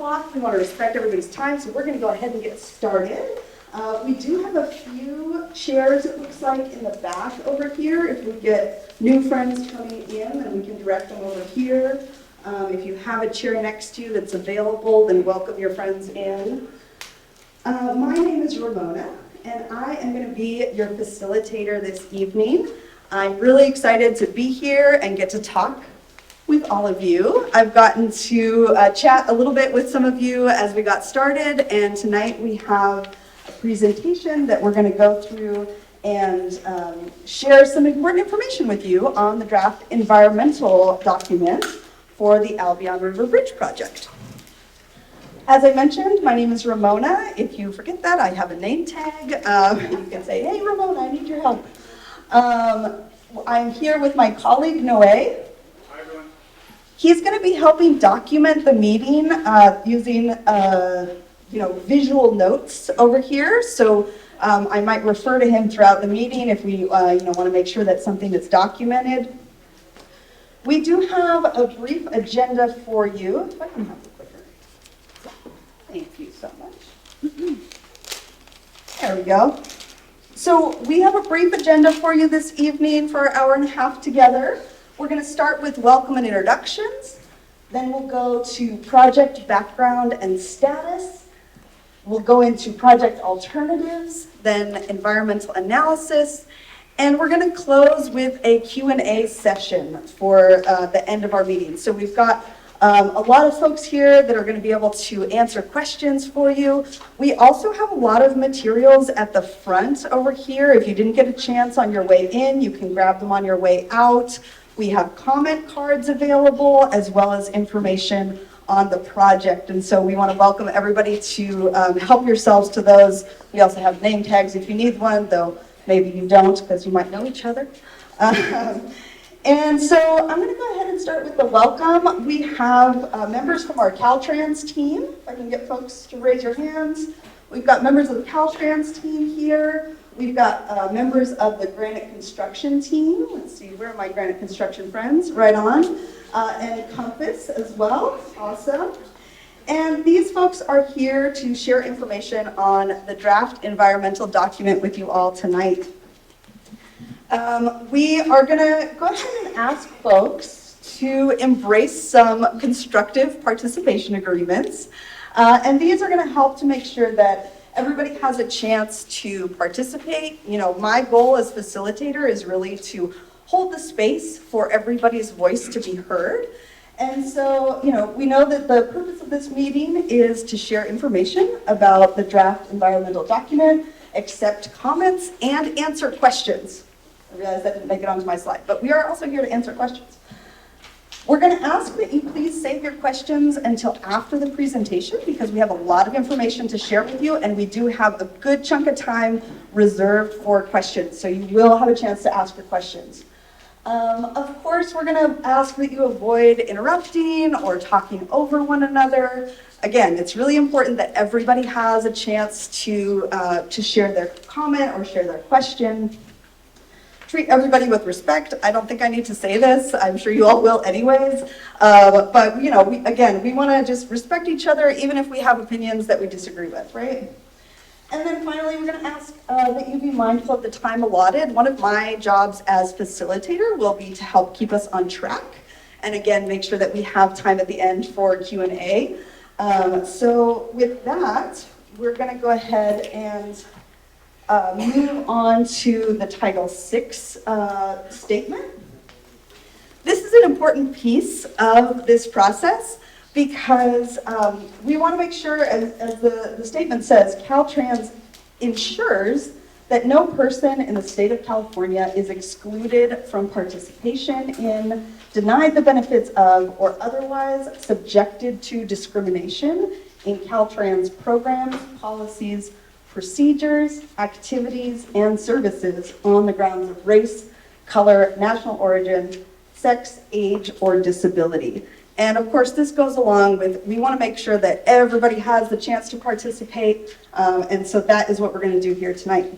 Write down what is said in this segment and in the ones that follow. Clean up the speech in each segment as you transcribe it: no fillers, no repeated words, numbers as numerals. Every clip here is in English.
o'clock. We want to respect everybody's time, so we're going to go ahead and get started. We do have a few chairs, it looks like, in the back over here. If we get new friends coming in, then we can direct them over here. If you have a chair next to you that's available, then welcome your friends in. My name is Ramona, and I am going to be your facilitator this evening. I'm really excited to be here and get to talk with all of you. I've gotten to chat a little bit with some of you as we got started, and tonight we have a presentation that we're going to go through and share some important information with you on the draft environmental document for the Albion River Bridge project. As I mentioned, my name is Ramona. If you forget that, I have a name tag. You can say, hey Ramona, I need your help. I'm here with my colleague, Noe. Hi, everyone. He's going to be helping document the meeting using visual notes over here. So I might refer to him throughout the meeting if we want to make sure that something is documented. We do have a brief agenda for you. If I can have the clicker. Thank you so much. There we go. So we have a brief agenda for you this evening for an hour and a half together. We're going to start with welcome and introductions. Then we'll go to project background and status. We'll go into project alternatives, then environmental analysis, and we're going to close with a Q&A session for the end of our meeting. So we've got a lot of folks here that are going to be able to answer questions for you. We also have a lot of materials at the front over here. If you didn't get a chance on your way in, you can grab them on your way out. We have comment cards available as well as information on the project. And so we want to welcome everybody to help yourselves to those. We also have name tags if you need one, though maybe you don't because you might know each other. And so I'm going to go ahead and start with the welcome. We have members from our Caltrans team. If I can get folks to raise your hands. We've got members of the Caltrans team here. We've got members of the Granite Construction team. Let's see, where are my Granite Construction friends? Right on. And Compass as well. Awesome. And these folks are here to share information on the draft environmental document with you all tonight. We are going to go ahead and ask folks to embrace some constructive participation agreements. And these are going to help to make sure that everybody has a chance to participate. You know, my goal as facilitator is really to hold the space for everybody's voice to be heard. And so, we know that the purpose of this meeting is to share information about the draft environmental document, accept comments, and answer questions. I realize that didn't make it onto my slide, but we are also here to answer questions. We're going to ask that you please save your questions until after the presentation because we have a lot of information to share with you, and we do have a good chunk of time reserved for questions, so you will have a chance to ask your questions. Of course, we're going to ask that you avoid interrupting or talking over one another. Again, it's really important that everybody has a chance to share their comment or share their question. Treat everybody with respect. I don't think I need to say this. I'm sure you all will anyways. But we want to just respect each other even if we have opinions that we disagree with, right? And then finally, we're going to ask that you be mindful of the time allotted. One of my jobs as facilitator will be to help keep us on track. And again, make sure that we have time at the end for Q&A. So with that, we're going to go ahead and move on to the Title VI statement. This is an important piece of this process because we want to make sure, as the statement says, Caltrans ensures that no person in the state of California is excluded from participation in, denied the benefits of, or otherwise subjected to discrimination in Caltrans programs, policies, procedures, activities, and services on the grounds of race, color, national origin, sex, age, or disability. And of course, this goes along with, we want to make sure that everybody has the chance to participate, and so that is what we're going to do here tonight.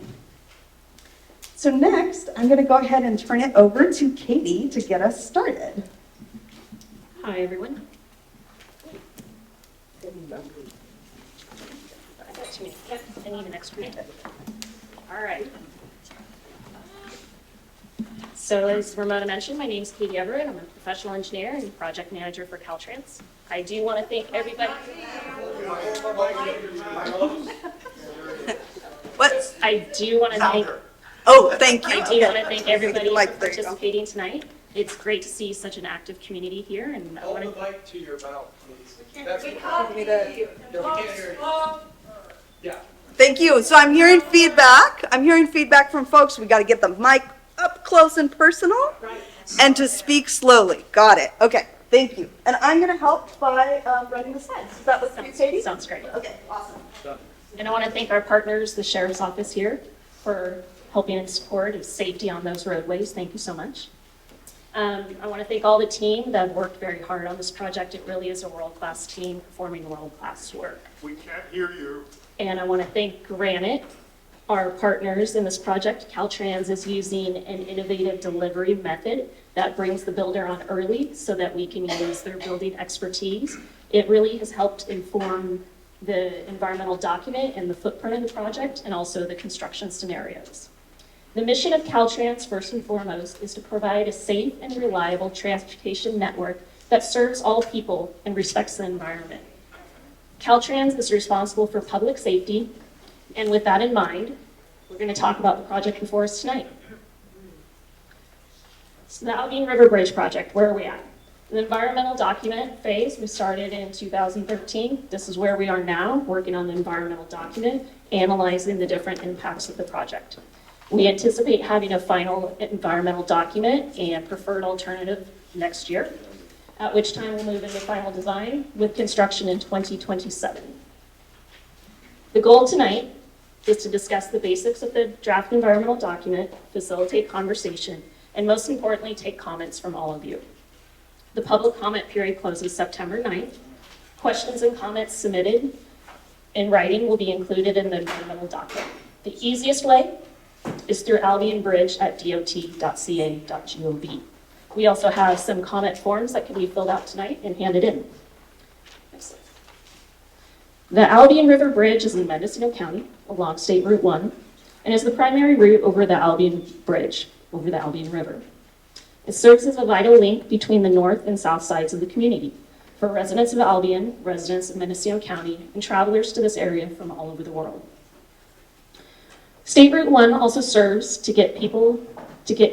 So next, I'm going to go ahead and turn it over to Katie to get us started. Hi, everyone. I got too many. Yep, I need an extra paper. All right. So as Ramona mentioned, my name is Katie Everett. I'm a professional engineer and project manager for Caltrans. I do want to thank everybody. What? I do want to thank. Oh, thank you. I do want to thank everybody Like, for there you go. participating tonight. It's great to see such an active community here, and I want Hold to. the mic to your mouth, please. That's what Give me the- we can't hear you. Yeah. Thank you. So I'm hearing feedback. I'm hearing feedback from folks. We got to get the mic up close and personal and to speak slowly. Got it. Okay. Thank you. And I'm going to help by running the slides. Is that what you, Katie? Sounds great. Okay. Awesome. And I want to thank our partners, the Sheriff's Office here, for helping and support of safety on those roadways. Thank you so much. I want to thank all the team that have worked very hard on this project. It really is a world-class team performing world-class work. We can't hear you. And I want to thank Granite, our partners in this project. Caltrans is using an innovative delivery method that brings the builder on early so that we can use their building expertise. It really has helped inform the environmental document and the footprint of the project, and also the construction scenarios. The mission of Caltrans, first and foremost, is to provide a safe and reliable transportation network that serves all people and respects the environment. Caltrans is responsible for public safety, and with that in mind, we're going to talk about the project before us tonight. So the Albion River Bridge project, where are we at? The environmental document phase, we started in 2013. This is where we are now, working on the environmental document, analyzing the different impacts of the project. We anticipate having a final environmental document and preferred alternative next year, at which time we'll move into final design with construction in 2027. The goal tonight is to discuss the basics of the draft environmental document, facilitate conversation, and most importantly, take comments from all of you. The public comment period closes September 9th. Questions and comments submitted in writing will be included in the environmental document. The easiest way is through albionbridge@dot.ca.gov. We also have some comment forms that can be filled out tonight and handed in. Next slide. The Albion River Bridge is in Mendocino County along State Route 1 and is the primary route over the Albion Bridge, over the Albion River. It serves as a vital link between the north and south sides of the community for residents of Albion, residents of Mendocino County, and travelers to this area from all over the world. State Route 1 also serves to get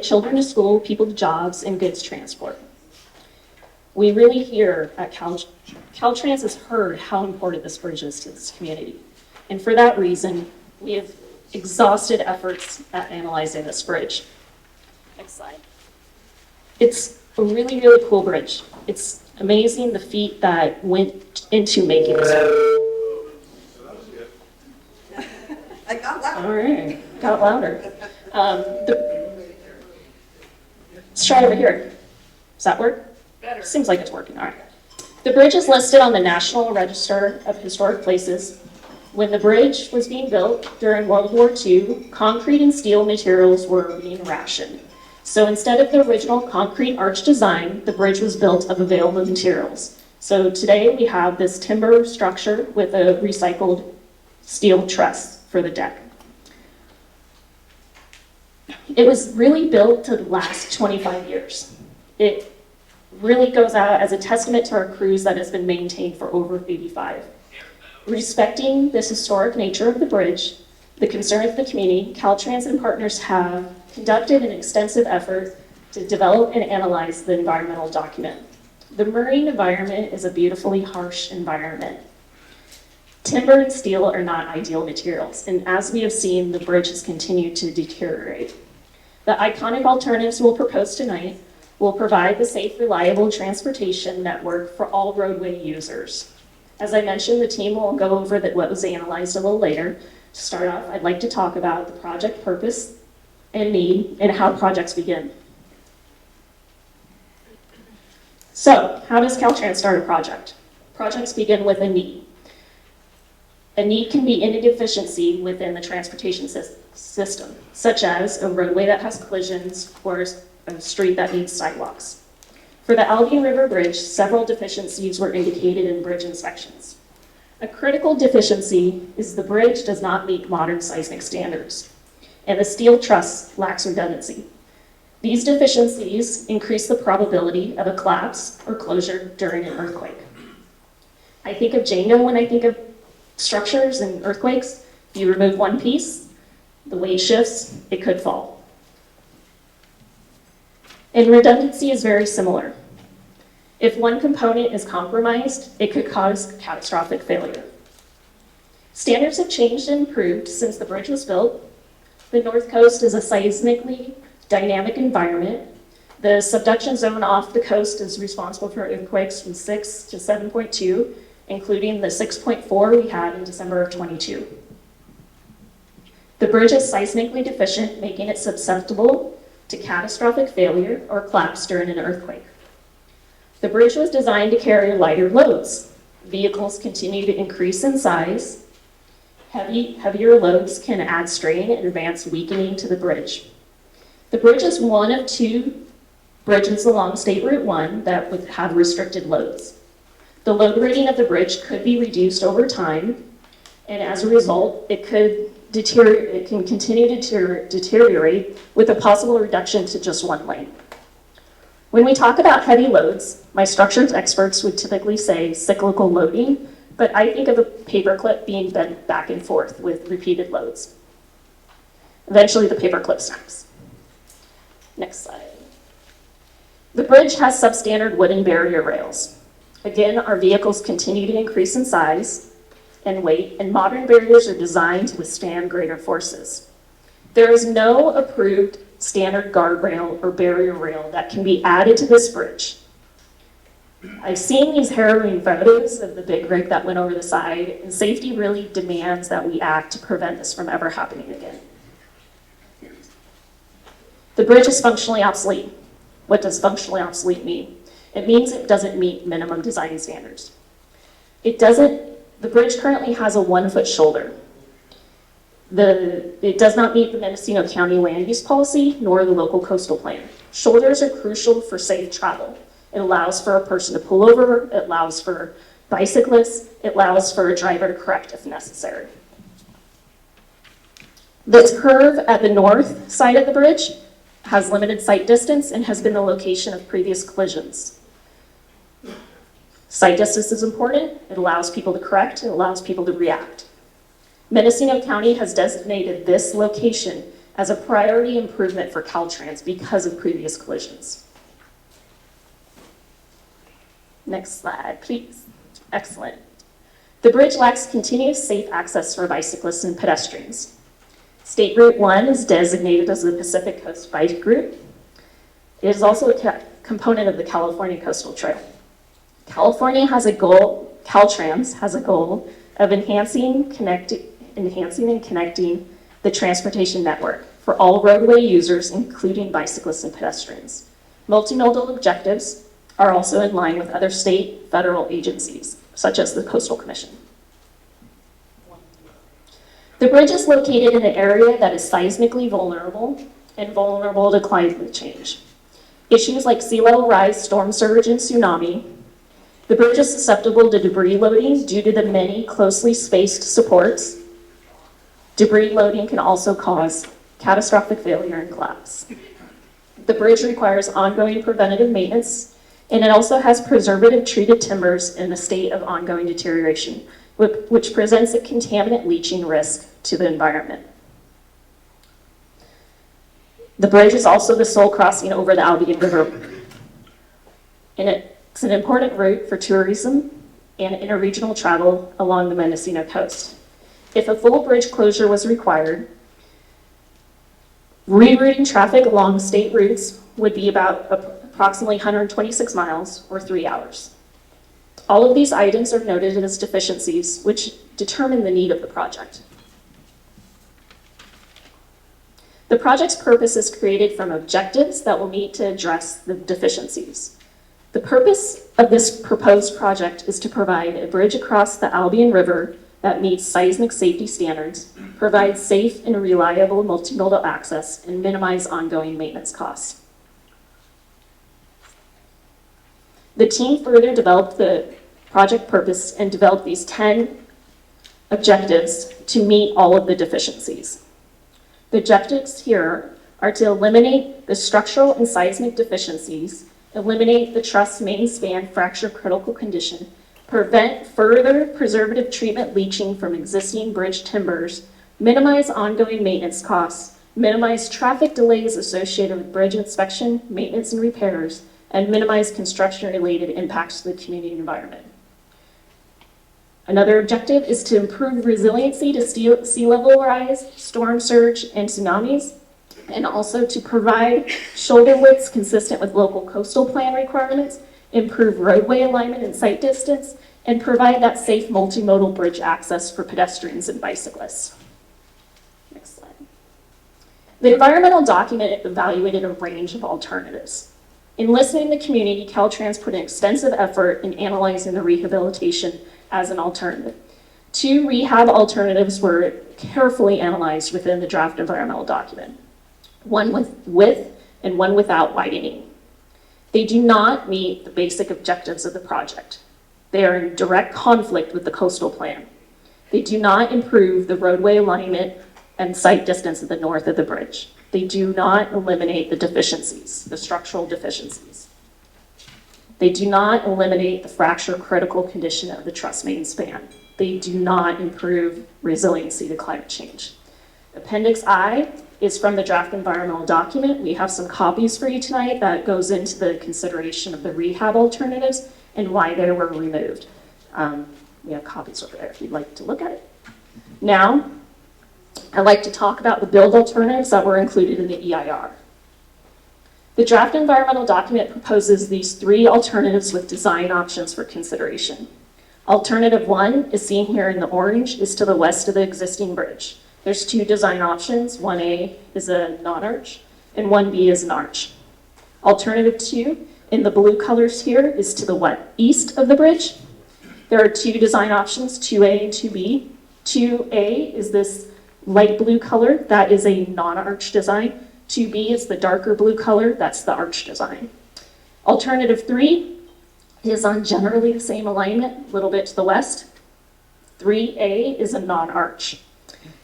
children to school, people to jobs, and goods transport. We really here at Caltrans has heard how important this bridge is to this community. And for that reason, we have exhausted efforts at analyzing this bridge. Next slide. It's a really, really cool bridge. It's amazing the feat that went into making this bridge. I got that. All right, got louder. Let's try over here. Does that work? Better. Seems like it's working. All right. The bridge is listed on the National Register of Historic Places. When the bridge was being built during World War II, concrete and steel materials were being rationed. So instead of the original concrete arch design, the bridge was built of available materials. So today we have this timber structure with a recycled steel truss for the deck. It was really built to last 25 years. It really goes out as a testament to our crews that has been maintained for over 85. Respecting this historic nature of the bridge, the concern of the community, Caltrans and partners have conducted an extensive effort to develop and analyze the environmental document. The marine environment is a beautifully harsh environment. Timber and steel are not ideal materials, and as we have seen, the bridge has continued to deteriorate. The iconic alternatives we'll propose tonight will provide the safe, reliable transportation network for all roadway users. As I mentioned, the team will go over what was analyzed a little later. To start off, I'd like to talk about the project purpose and need and how projects begin. So, how does Caltrans start a project? Projects begin with a need. A need can be any deficiency within the transportation system, such as a roadway that has collisions or a street that needs sidewalks. For the Albion River Bridge, several deficiencies were indicated in bridge inspections. A critical deficiency is the bridge does not meet modern seismic standards, and the steel truss lacks redundancy. These deficiencies increase the probability of a collapse or closure during an earthquake. I think of Django when I think of structures and earthquakes. If you remove one piece, the weight shifts, it could fall. And redundancy is very similar. If one component is compromised, it could cause catastrophic failure. Standards have changed and improved since the bridge was built. The North Coast is a seismically dynamic environment. The subduction zone off the coast is responsible for earthquakes from 6 to 7.2, including the 6.4 we had in December of 22. The bridge is seismically deficient, making it susceptible to catastrophic failure or collapse during an earthquake. The bridge was designed to carry lighter loads. Vehicles continue to increase in size. Heavier loads can add strain and advance weakening to the bridge. The bridge is one of 2 bridges along State Route 1 that would have restricted loads. The load rating of the bridge could be reduced over time, and as a result, it can continue to deteriorate with a possible reduction to just 1 lane. When we talk about heavy loads, my structures experts would typically say cyclical loading, but I think of a paperclip being bent back and forth with repeated loads. Eventually, the paperclip snaps. Next slide. The bridge has substandard wooden barrier rails. Again, our vehicles continue to increase in size and weight, and modern barriers are designed to withstand greater forces. There is no approved standard guardrail or barrier rail that can be added to this bridge. I've seen these harrowing photos of the big rig that went over the side, and safety really demands that we act to prevent this from ever happening again. The bridge is functionally obsolete. What does functionally obsolete mean? It means it doesn't meet minimum design standards. The bridge currently has a 1-foot shoulder. It does not meet the Mendocino County land use policy nor the local coastal plan. Shoulders are crucial for safe travel. It allows for a person to pull over, it allows for bicyclists, it allows for a driver to correct if necessary. This curve at the north side of the bridge has limited sight distance and has been the location of previous collisions. Sight distance is important. It allows people to correct, it allows people to react. Mendocino County has designated this location as a priority improvement for Caltrans because of previous collisions. Next slide, please. Excellent. The bridge lacks continuous safe access for bicyclists and pedestrians. State Route 1 is designated as the Pacific Coast Bike Route. It is also a component of the California Coastal Trail. Caltrans has a goal of enhancing and connecting the transportation network for all roadway users, including bicyclists and pedestrians. Multimodal objectives are also in line with other state, federal agencies, such as the Coastal Commission. The bridge is located in an area that is seismically vulnerable and vulnerable to climate change. Issues like sea level rise, storm surge, and tsunami. The bridge is susceptible to debris loading due to the many closely spaced supports. Debris loading can also cause catastrophic failure and collapse. The bridge requires ongoing preventative maintenance, and it also has preservative treated timbers in a state of ongoing deterioration, which presents a contaminant leaching risk to the environment. The bridge is also the sole crossing over the Albion River, and it's an important route for tourism and interregional travel along the Mendocino coast. If a full bridge closure was required, rerouting traffic along state routes would be about approximately 126 miles or 3 hours. All of these items are noted as deficiencies, which determine the need of the project. The project's purpose is created from objectives that will meet to address the deficiencies. The purpose of this proposed project is to provide a bridge across the Albion River that meets seismic safety standards, provides safe and reliable multimodal access, and minimize ongoing maintenance costs. The team further developed the project purpose and developed these 10 objectives to meet all of the deficiencies. The objectives here are to eliminate the structural and seismic deficiencies, eliminate the truss main span fracture critical condition, prevent further preservative treatment leaching from existing bridge timbers, minimize ongoing maintenance costs, minimize traffic delays associated with bridge inspection, maintenance, and repairs, and minimize construction-related impacts to the community environment. Another objective is to improve resiliency to sea level rise, storm surge, and tsunamis, and also to provide shoulder widths consistent with local coastal plan requirements, improve roadway alignment and sight distance, and provide that safe multimodal bridge access for pedestrians and bicyclists. Next slide. The environmental document evaluated a range of alternatives. In listening to the community, Caltrans put an extensive effort in analyzing the rehabilitation as an alternative. 2 rehab alternatives were carefully analyzed within the draft environmental document, one with and one without widening. They do not meet the basic objectives of the project. They are in direct conflict with the coastal plan. They do not improve the roadway alignment and sight distance at the north of the bridge. They do not eliminate the deficiencies, the structural deficiencies. They do not eliminate the fracture critical condition of the truss main span. They do not improve resiliency to climate change. Appendix I is from the draft environmental document. We have some copies for you tonight that goes into the consideration of the rehab alternatives and why they were removed. We have copies over there if you'd like to look at it. Now, I'd like to talk about the build alternatives that were included in the EIR. The draft environmental document proposes these 3 alternatives with design options for consideration. Alternative 1 is seen here in the orange, is to the west of the existing bridge. There's 2 design options. 1A is a non-arch and 1B is an arch. Alternative 2 in the blue colors here is to the east of the bridge. There are 2 design options, 2A and 2B. 2A is this light blue color, that is a non-arch design. 2B is the darker blue color, that's the arch design. Alternative 3 is on generally the same alignment, a little bit to the west. 3A is a non-arch.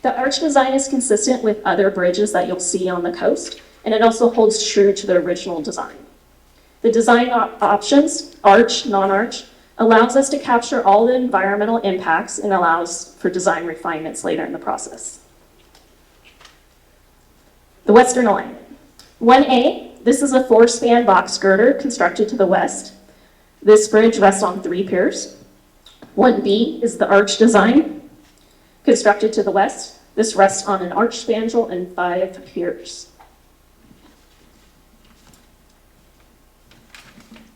The arch design is consistent with other bridges that you'll see on the coast, and it also holds true to the original design. The design options, arch, non-arch, allows us to capture all the environmental impacts and allows for design refinements later in the process. The western alignment. 1A, this is a 4-span box girder constructed to the west. This bridge rests on 3 piers. 1B is the arch design constructed to the west. This rests on an arch spandrel and 5 piers.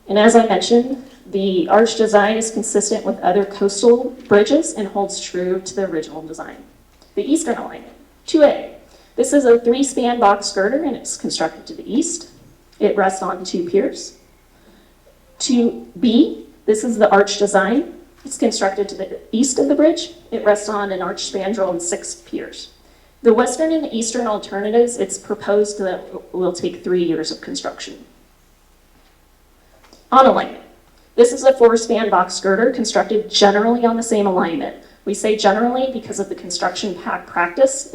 And as I mentioned, the arch design is consistent with other coastal bridges and holds true to the original design. The eastern alignment. 2A. This is a 3-span box girder and it's constructed to the east. It rests on 2 piers. 2B, this is the arch design. It's constructed to the east of the bridge. It rests on an arch spandrel and 6 piers. The western and the eastern alternatives, it's proposed that will take 3 years of construction. On alignment. This is a 4-span box girder constructed generally on the same alignment. We say generally because of the construction practice.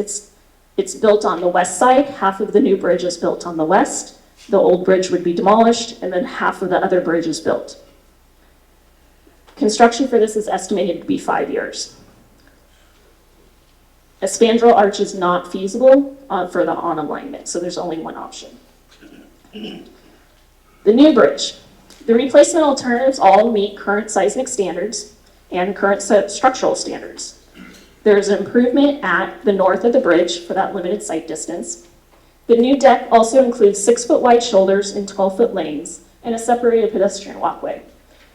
It's built on the west side. Half of the new bridge is built on the west. The old bridge would be demolished, and then half of the other bridge is built. Construction for this is estimated to be 5 years. A spandrel arch is not feasible for the on alignment, so there's only one option. The new bridge. The replacement alternatives all meet current seismic standards and current structural standards. There's an improvement at the north of the bridge for that limited sight distance. The new deck also includes 6-foot wide shoulders and 12-foot lanes and a separated pedestrian walkway.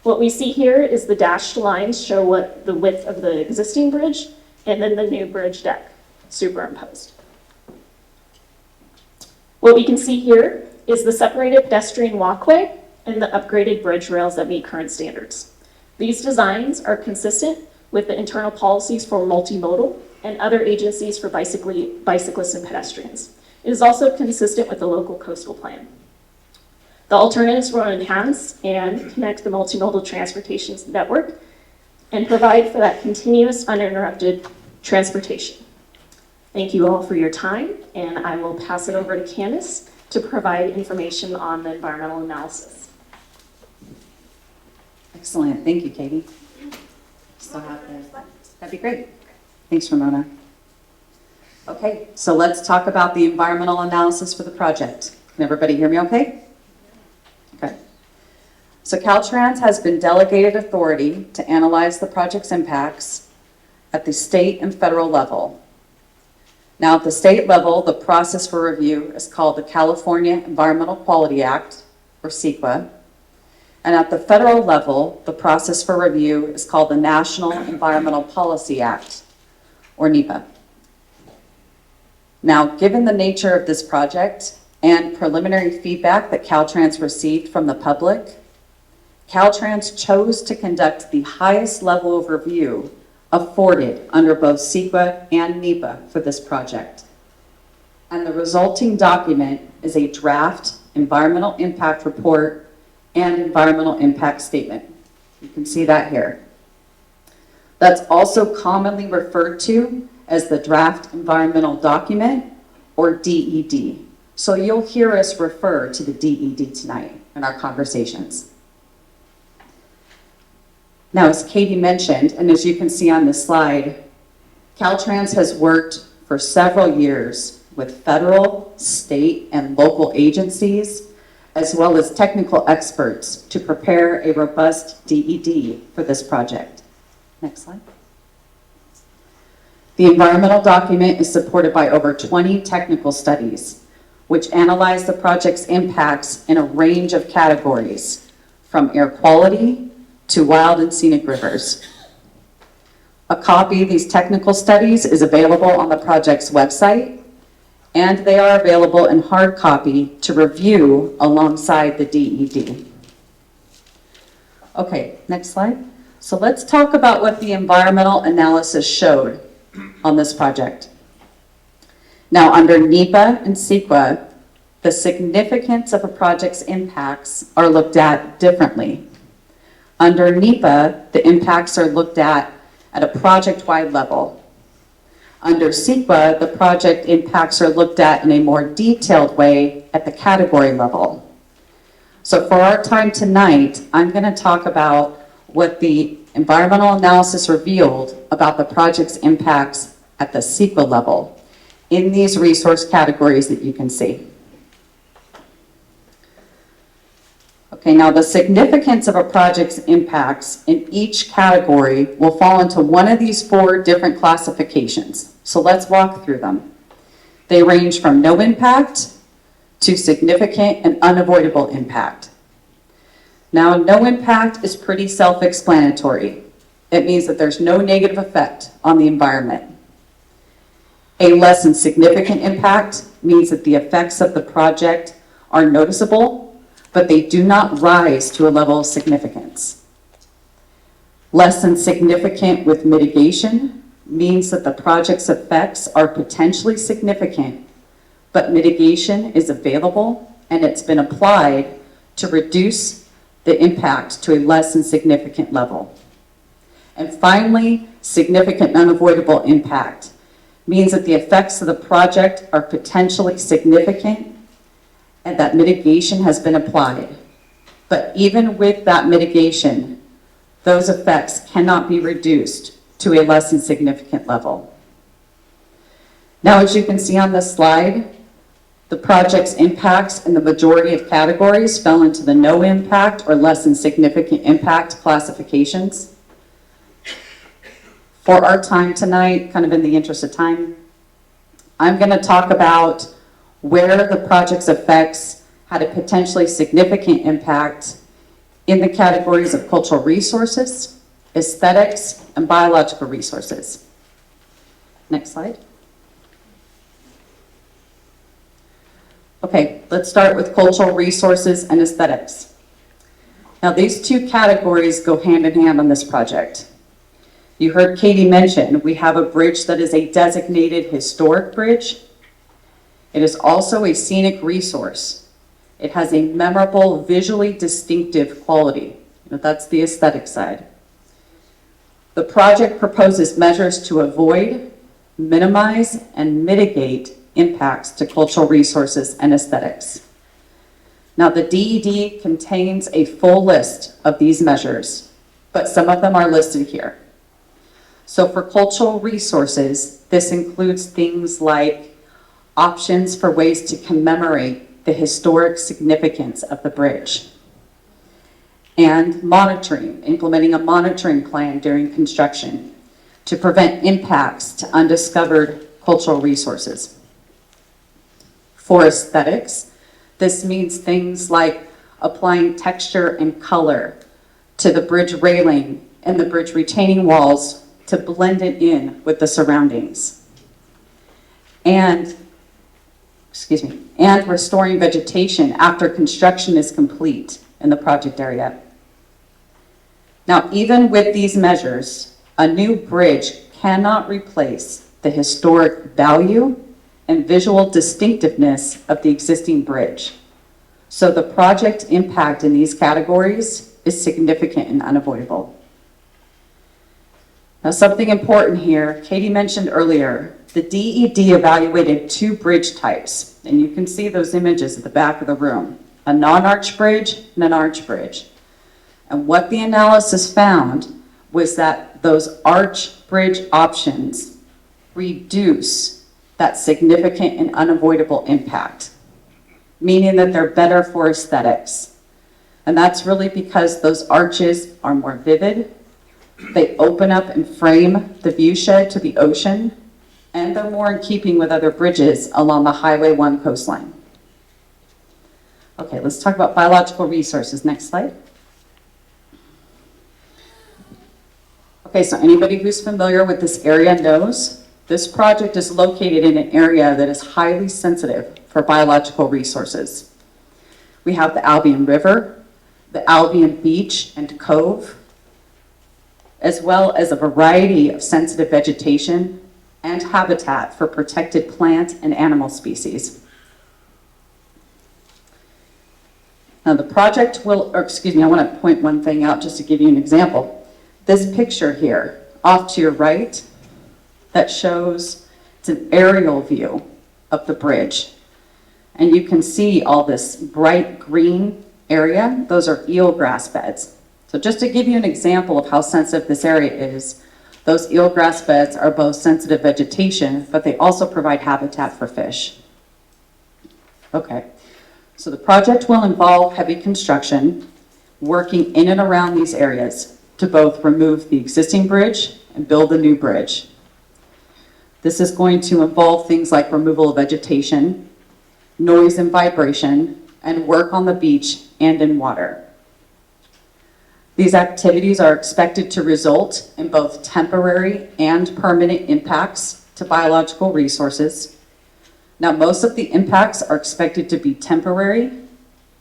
What we see here is the dashed lines show what the width of the existing bridge and then the new bridge deck superimposed. What we can see here is the separated pedestrian walkway and the upgraded bridge rails that meet current standards. These designs are consistent with the internal policies for multimodal and other agencies for bicyclists and pedestrians. It is also consistent with the local coastal plan. The alternatives will enhance and connect the multimodal transportation network and provide for that continuous, uninterrupted transportation. Thank you all for your time, and I will pass it over to Candace to provide information on the environmental analysis. Excellent. Thank you, Katie. So that'd be great. Thanks, Ramona. Okay, so let's talk about the environmental analysis for the project. Can everybody hear me okay? Okay. So Caltrans has been delegated authority to analyze the project's impacts at the state and federal level. Now, at the state level, the process for review is called the California Environmental Quality Act, or CEQA. And at the federal level, the process for review is called the National Environmental Policy Act, or NEPA. Now, given the nature of this project and preliminary feedback that Caltrans received from the public, Caltrans chose to conduct the highest level of review afforded under both CEQA and NEPA for this project. And the resulting document is a draft environmental impact report and environmental impact statement. You can see that here. That's also commonly referred to as the draft environmental document, or DED. So you'll hear us refer to the DED tonight in our conversations. Now, as Katie mentioned, and as you can see on this slide, Caltrans has worked for several years with federal, state, and local agencies, as well as technical experts to prepare a robust DED for this project. Next slide. The environmental document is supported by over 20 technical studies, which analyze the project's impacts in a range of categories, from air quality to wild and scenic rivers. A copy of these technical studies is available on the project's website, and they are available in hard copy to review alongside the DED. Okay, next slide. So let's talk about what the environmental analysis showed on this project. Now, under NEPA and CEQA, the significance of a project's impacts are looked at differently. Under NEPA, the impacts are looked at a project-wide level. Under CEQA, the project impacts are looked at in a more detailed way at the category level. So for our time tonight, I'm going to talk about what the environmental analysis revealed about the project's impacts at the CEQA level in these resource categories that you can see. Okay, now the significance of a project's impacts in each category will fall into one of these four different classifications. So let's walk through them. They range from no impact to significant and unavoidable impact. Now, no impact is pretty self-explanatory. It means that there's no negative effect on the environment. A less than significant impact means that the effects of the project are noticeable, but they do not rise to a level of significance. Less than significant with mitigation means that the project's effects are potentially significant, but mitigation is available and it's been applied to reduce the impact to a less than significant level. And finally, significant and unavoidable impact means that the effects of the project are potentially significant and that mitigation has been applied. But even with that mitigation, those effects cannot be reduced to a less than significant level. Now, as you can see on this slide, the project's impacts in the majority of categories fell into the no impact or less than significant impact classifications. For our time tonight, kind of in the interest of time, I'm going to talk about where the project's effects had a potentially significant impact in the categories of cultural resources, aesthetics, and biological resources. Next slide. Okay, let's start with cultural resources and aesthetics. Now, these two categories go hand in hand on this project. You heard Katie mention we have a bridge that is a designated historic bridge. It is also a scenic resource. It has a memorable, visually distinctive quality. That's the aesthetic side. The project proposes measures to avoid, minimize, and mitigate impacts to cultural resources and aesthetics. Now, the DED contains a full list of these measures, but some of them are listed here. So for cultural resources, this includes things like options for ways to commemorate the historic significance of the bridge, and monitoring, implementing a monitoring plan during construction to prevent impacts to undiscovered cultural resources. For aesthetics, this means things like applying texture and color to the bridge railing and the bridge retaining walls to blend it in with the surroundings. And restoring vegetation after construction is complete in the project area. Now, even with these measures, a new bridge cannot replace the historic value and visual distinctiveness of the existing bridge. So the project impact in these categories is significant and unavoidable. Now, something important here, Katie mentioned earlier, the DED evaluated 2 bridge types, and you can see those images at the back of the room, a non-arch bridge and an arch bridge. And what the analysis found was that those arch bridge options reduce that significant and unavoidable impact, meaning that they're better for aesthetics. And that's really because those arches are more vivid, they open up and frame the view shed to the ocean, and they're more in keeping with other bridges along the Highway 1 coastline. Okay, let's talk about biological resources. Next slide. Okay, so anybody who's familiar with this area knows this project is located in an area that is highly sensitive for biological resources. We have the Albion River, the Albion Beach and Cove, as well as a variety of sensitive vegetation and habitat for protected plant and animal species. Now the project will, I want to point one thing out just to give you an example. This picture here, off to your right, that shows, it's an aerial view of the bridge. And you can see all this bright green area, those are eelgrass beds. So just to give you an example of how sensitive this area is, those eelgrass beds are both sensitive vegetation, but they also provide habitat for fish. Okay, so the project will involve heavy construction, working in and around these areas to both remove the existing bridge and build a new bridge. This is going to involve things like removal of vegetation, noise and vibration, and work on the beach and in water. These activities are expected to result in both temporary and permanent impacts to biological resources. Now, most of the impacts are expected to be temporary,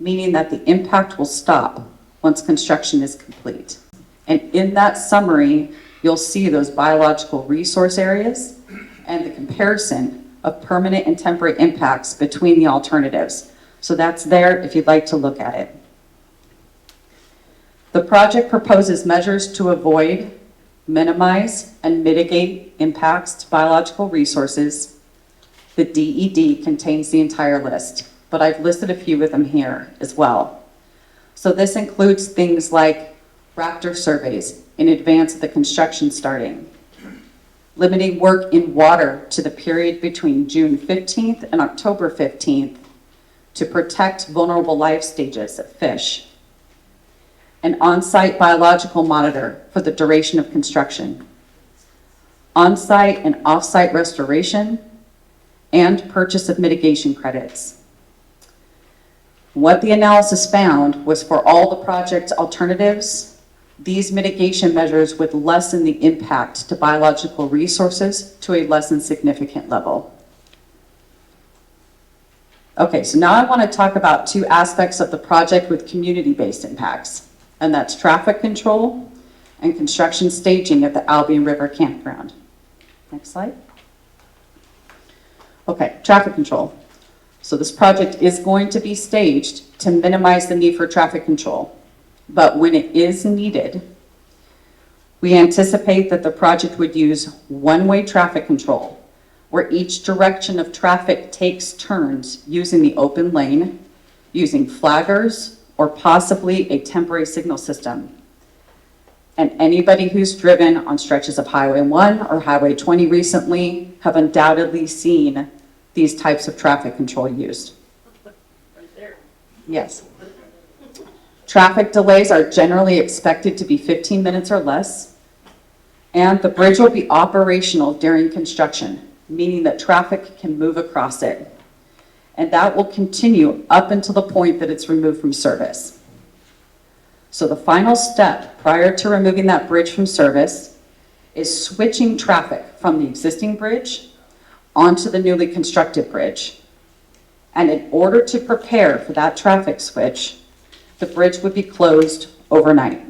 meaning that the impact will stop once construction is complete. And in that summary, you'll see those biological resource areas and the comparison of permanent and temporary impacts between the alternatives. So that's there if you'd like to look at it. The project proposes measures to avoid, minimize, and mitigate impacts to biological resources. The DED contains the entire list, but I've listed a few of them here as well. So this includes things like raptor surveys in advance of the construction starting, limiting work in water to the period between June 15th and October 15th to protect vulnerable life stages of fish, an on-site biological monitor for the duration of construction, on-site and off-site restoration, and purchase of mitigation credits. What the analysis found was for all the project alternatives, these mitigation measures would lessen the impact to biological resources to a less than significant level. Okay, so now I want to talk about 2 aspects of the project with community-based impacts, and that's traffic control and construction staging at the Albion River Campground. Next slide. Okay, traffic control. So this project is going to be staged to minimize the need for traffic control. But when it is needed, We anticipate that the project would use one-way traffic control, where each direction of traffic takes turns using the open lane, using flaggers, or possibly a temporary signal system. And anybody who's driven on stretches of Highway 1 or Highway 20 recently have undoubtedly seen these types of traffic control used. Right there. Yes. Traffic delays are generally expected to be 15 minutes or less, and the bridge will be operational during construction, meaning that traffic can move across it. And that will continue up until the point that it's removed from service. So the final step prior to removing that bridge from service is switching traffic from the existing bridge onto the newly constructed bridge. And in order to prepare for that traffic switch, the bridge would be closed overnight.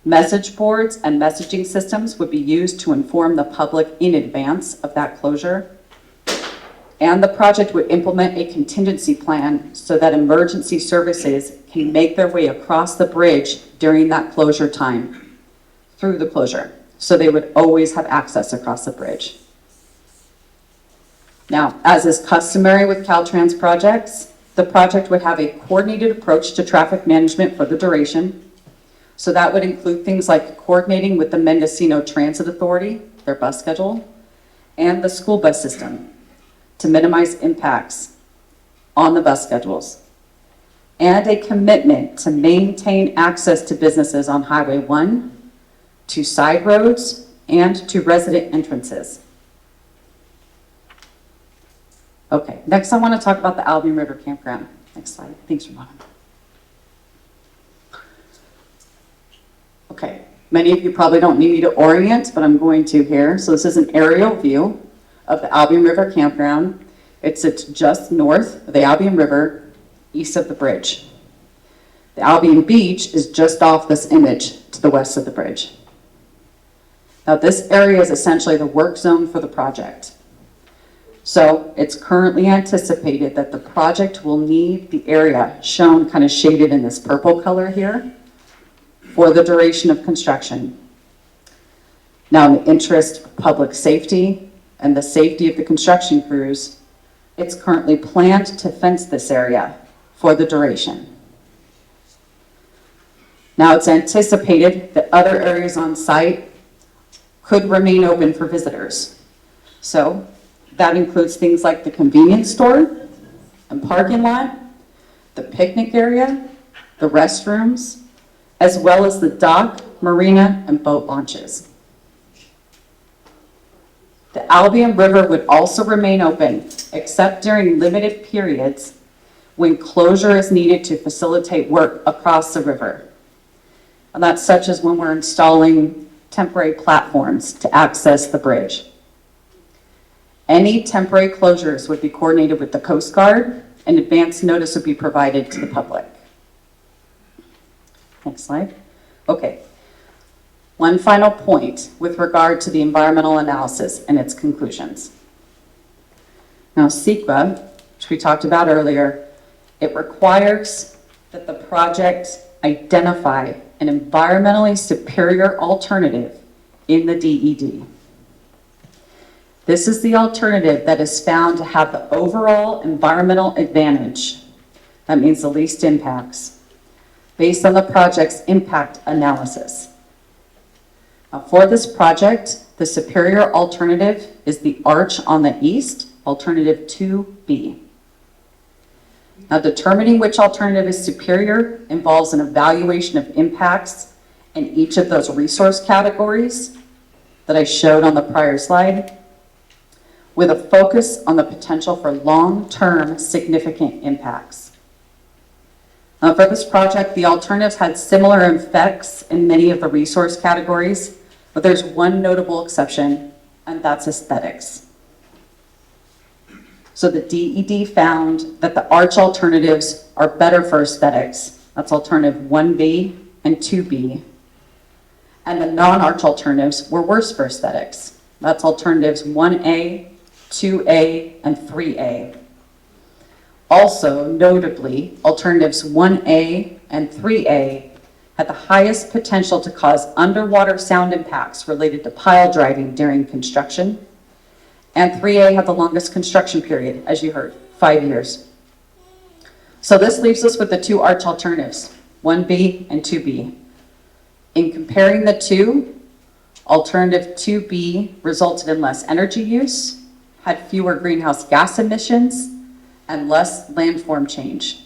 Message boards and messaging systems would be used to inform the public in advance of that closure. And the project would implement a contingency plan so that emergency services can make their way across the bridge during that closure time, through the closure. So they would always have access across the bridge. Now, as is customary with Caltrans projects, the project would have a coordinated approach to traffic management for the duration. So that would include things like coordinating with the Mendocino Transit Authority, their bus schedule, and the school bus system to minimize impacts on the bus schedules, and a commitment to maintain access to businesses on Highway 1, to side roads, and to resident entrances. Okay, next I want to talk about the Albion River Campground. Next slide. Thanks, Ramona. Okay, many of you probably don't need me to orient, but I'm going to here. So this is an aerial view of the Albion River Campground. It sits just north of the Albion River, east of the bridge. The Albion Beach is just off this image to the west of the bridge. Now this area is essentially the work zone for the project. So it's currently anticipated that the project will need the area shown kind of shaded in this purple color here for the duration of construction. Now, in the interest of public safety and the safety of the construction crews, it's currently planned to fence this area for the duration. Now, it's anticipated that other areas on site could remain open for visitors. So that includes things like the convenience store and parking lot, the picnic area, the restrooms, as well as the dock, marina, and boat launches. The Albion River would also remain open, except during limited periods when closure is needed to facilitate work across the river. And that's such as when we're installing temporary platforms to access the bridge. Any temporary closures would be coordinated with the Coast Guard, and advance notice would be provided to the public. Next slide. Okay. One final point with regard to the environmental analysis and its conclusions. Now, CEQA, which we talked about earlier, it requires that the project identify an environmentally superior alternative in the DED. This is the alternative that is found to have the overall environmental advantage. That means the least impacts, based on the project's impact analysis. Now, for this project, the superior alternative is the arch on the east, alternative 2B. Now, determining which alternative is superior involves an evaluation of impacts in each of those resource categories that I showed on the prior slide, with a focus on the potential for long-term significant impacts. Now, for this project, the alternatives had similar effects in many of the resource categories, but there's one notable exception, and that's aesthetics. So the DED found that the arch alternatives are better for aesthetics. That's alternative 1B and 2B. And the non-arch alternatives were worse for aesthetics. That's alternatives 1A, 2A, and 3A. Also, notably, alternatives 1A and 3A had the highest potential to cause underwater sound impacts related to pile driving during construction. And 3A had the longest construction period, as you heard, 5 years. So this leaves us with the two arch alternatives, 1B and 2B. In comparing the two, alternative 2B resulted in less energy use, had fewer greenhouse gas emissions, and less landform change.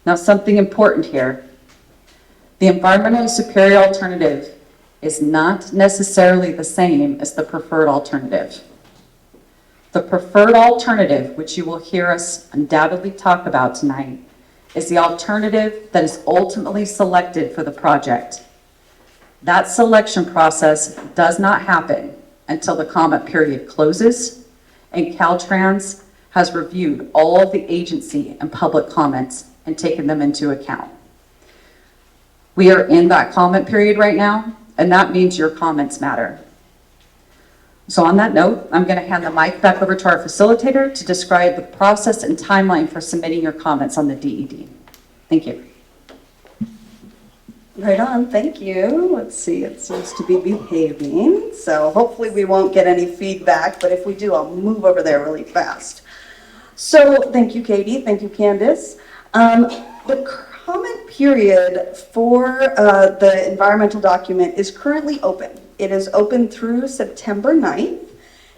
Now, something important here. The environmentally superior alternative is not necessarily the same as the preferred alternative. The preferred alternative, which you will hear us undoubtedly talk about tonight, is the alternative that is ultimately selected for the project. That selection process does not happen until the comment period closes and Caltrans has reviewed all of the agency and public comments and taken them into account. We are in that comment period right now, and that means your comments matter. So on that note, I'm going to hand the mic back over to our facilitator to describe the process and timeline for submitting your comments on the DED. Thank you. Right on, thank you. Let's see, it seems to be behaving, so hopefully we won't get any feedback, but if we do, I'll move over there really fast. So, thank you, Katie, thank you, Candace. The comment period for the environmental document is currently open. It is open through September 9th,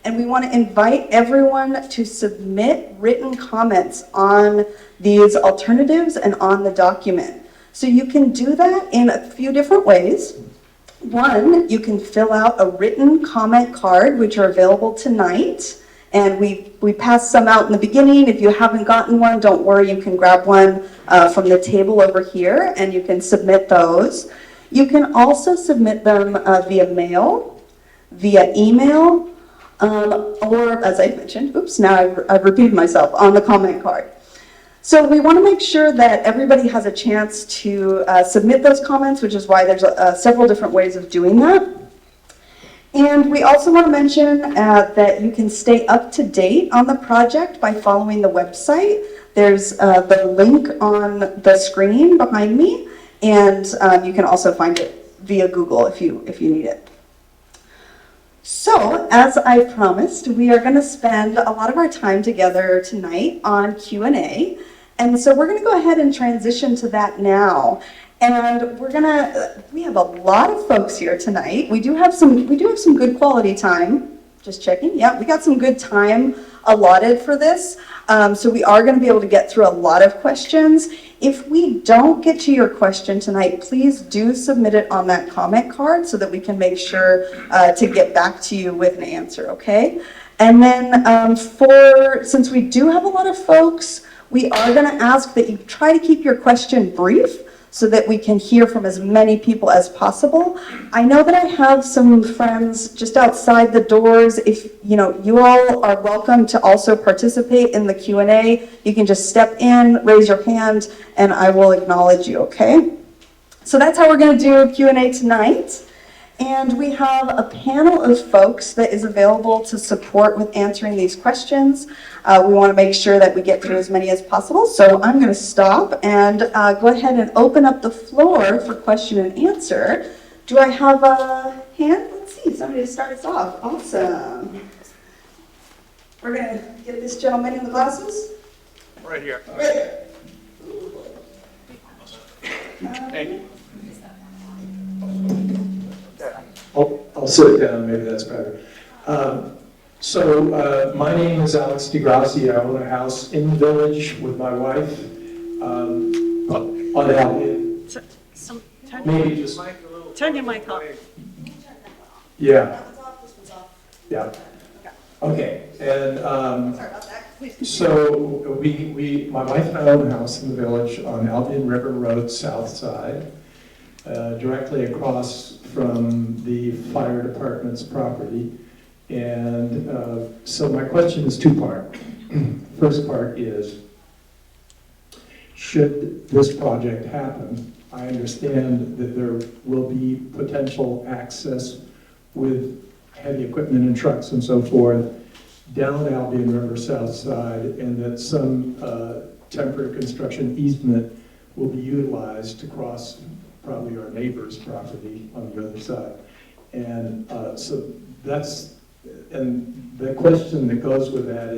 and we want to invite everyone to submit written comments on these alternatives and on the document. So you can do that in a few different ways. One, you can fill out a written comment card, which are available tonight. And we passed some out in the beginning. If you haven't gotten one, don't worry, you can grab one from the table over here and you can submit those. You can also submit them via mail, via email, or as I mentioned, oops, now I've repeated myself, on the comment card. So we want to make sure that everybody has a chance to submit those comments, which is why there's several different ways of doing that. And we also want to mention that you can stay up to date on the project by following the website. There's the link on the screen behind me, and you can also find it via Google if you need it. So, as I promised, we are going to spend a lot of our time together tonight on Q&A. And so we're going to go ahead and transition to that now. And we have a lot of folks here tonight. We do have some good quality time. Just checking. Yeah, we got some good time allotted for this. So we are going to be able to get through a lot of questions. If we don't get to your question tonight, please do submit it on that comment card so that we can make sure to get back to you with an answer, okay? And then since we do have a lot of folks, we are going to ask that you try to keep your question brief so that we can hear from as many people as possible. I know that I have some friends just outside the doors. If you all are welcome to also participate in the Q&A. You can just step in, raise your hand, and I will acknowledge you, okay? So that's how we're going to do Q&A tonight. And we have a panel of folks that is available to support with answering these questions. We want to make sure that we get through as many as possible. So I'm going to stop and go ahead and open up the floor for question and answer. Do I have a hand? Let's see, somebody to start us off. Awesome. We're going to get this gentleman in the glasses. Right here. Right here. Thank you. I'll sit down, maybe that's better. My name is Alex DeGrassi. I own a house in the village with my wife on Albion. Maybe just, Turn your mic off. yeah. Yeah. Okay, and so my wife and I own a house in the village on Albion River Road, south side, directly across from the fire department's property. And so my question is two-part. First part is, should this project happen, I understand that there will be potential access with heavy equipment and trucks and so forth down Albion River south side, and that some temporary construction easement will be utilized to cross probably our neighbor's property on the other side. And so that's, and the question that goes with that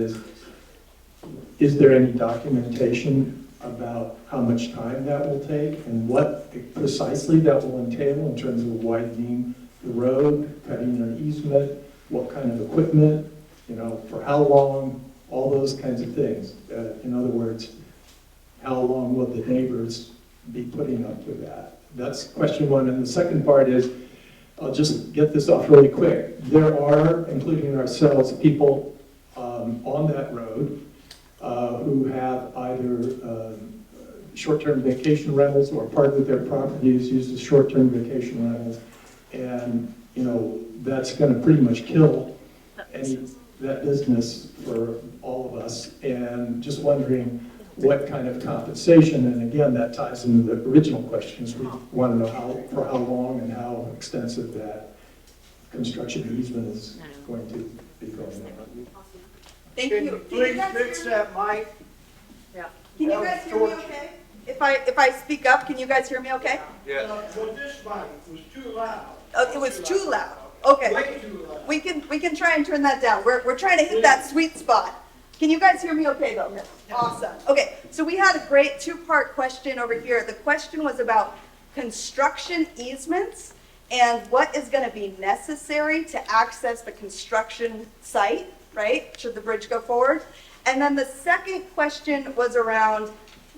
is there any documentation about how much time that will take and what precisely that will entail in terms of widening the road, cutting an easement, what kind of equipment, you know, for how long, all those kinds of things. In other words, how long will the neighbors be putting up with that? That's question one. And the second part is, I'll just get this off really quick. There are, including ourselves, people on that road who have either short-term vacation rentals or part of their property is used as short-term vacation rentals. And, you know, that's going to pretty much kill that business for all of us. And just wondering what kind of compensation, and again, that ties into the original questions. We want to know for how long and how extensive that construction easement is going to be going on. Thank you. Please fix that mic. Can you guys hear me okay? If I speak up, can you guys hear me okay? Yes. Well, this mic was too loud. Oh, it was too loud. Okay. Way too loud. We can try and turn that down. We're trying to hit that sweet spot. Can you guys hear me okay though? Awesome. Okay, so we had a great two-part question over here. The question was about construction easements and what is going to be necessary to access the construction site, right? Should the bridge go forward? And then the second question was around,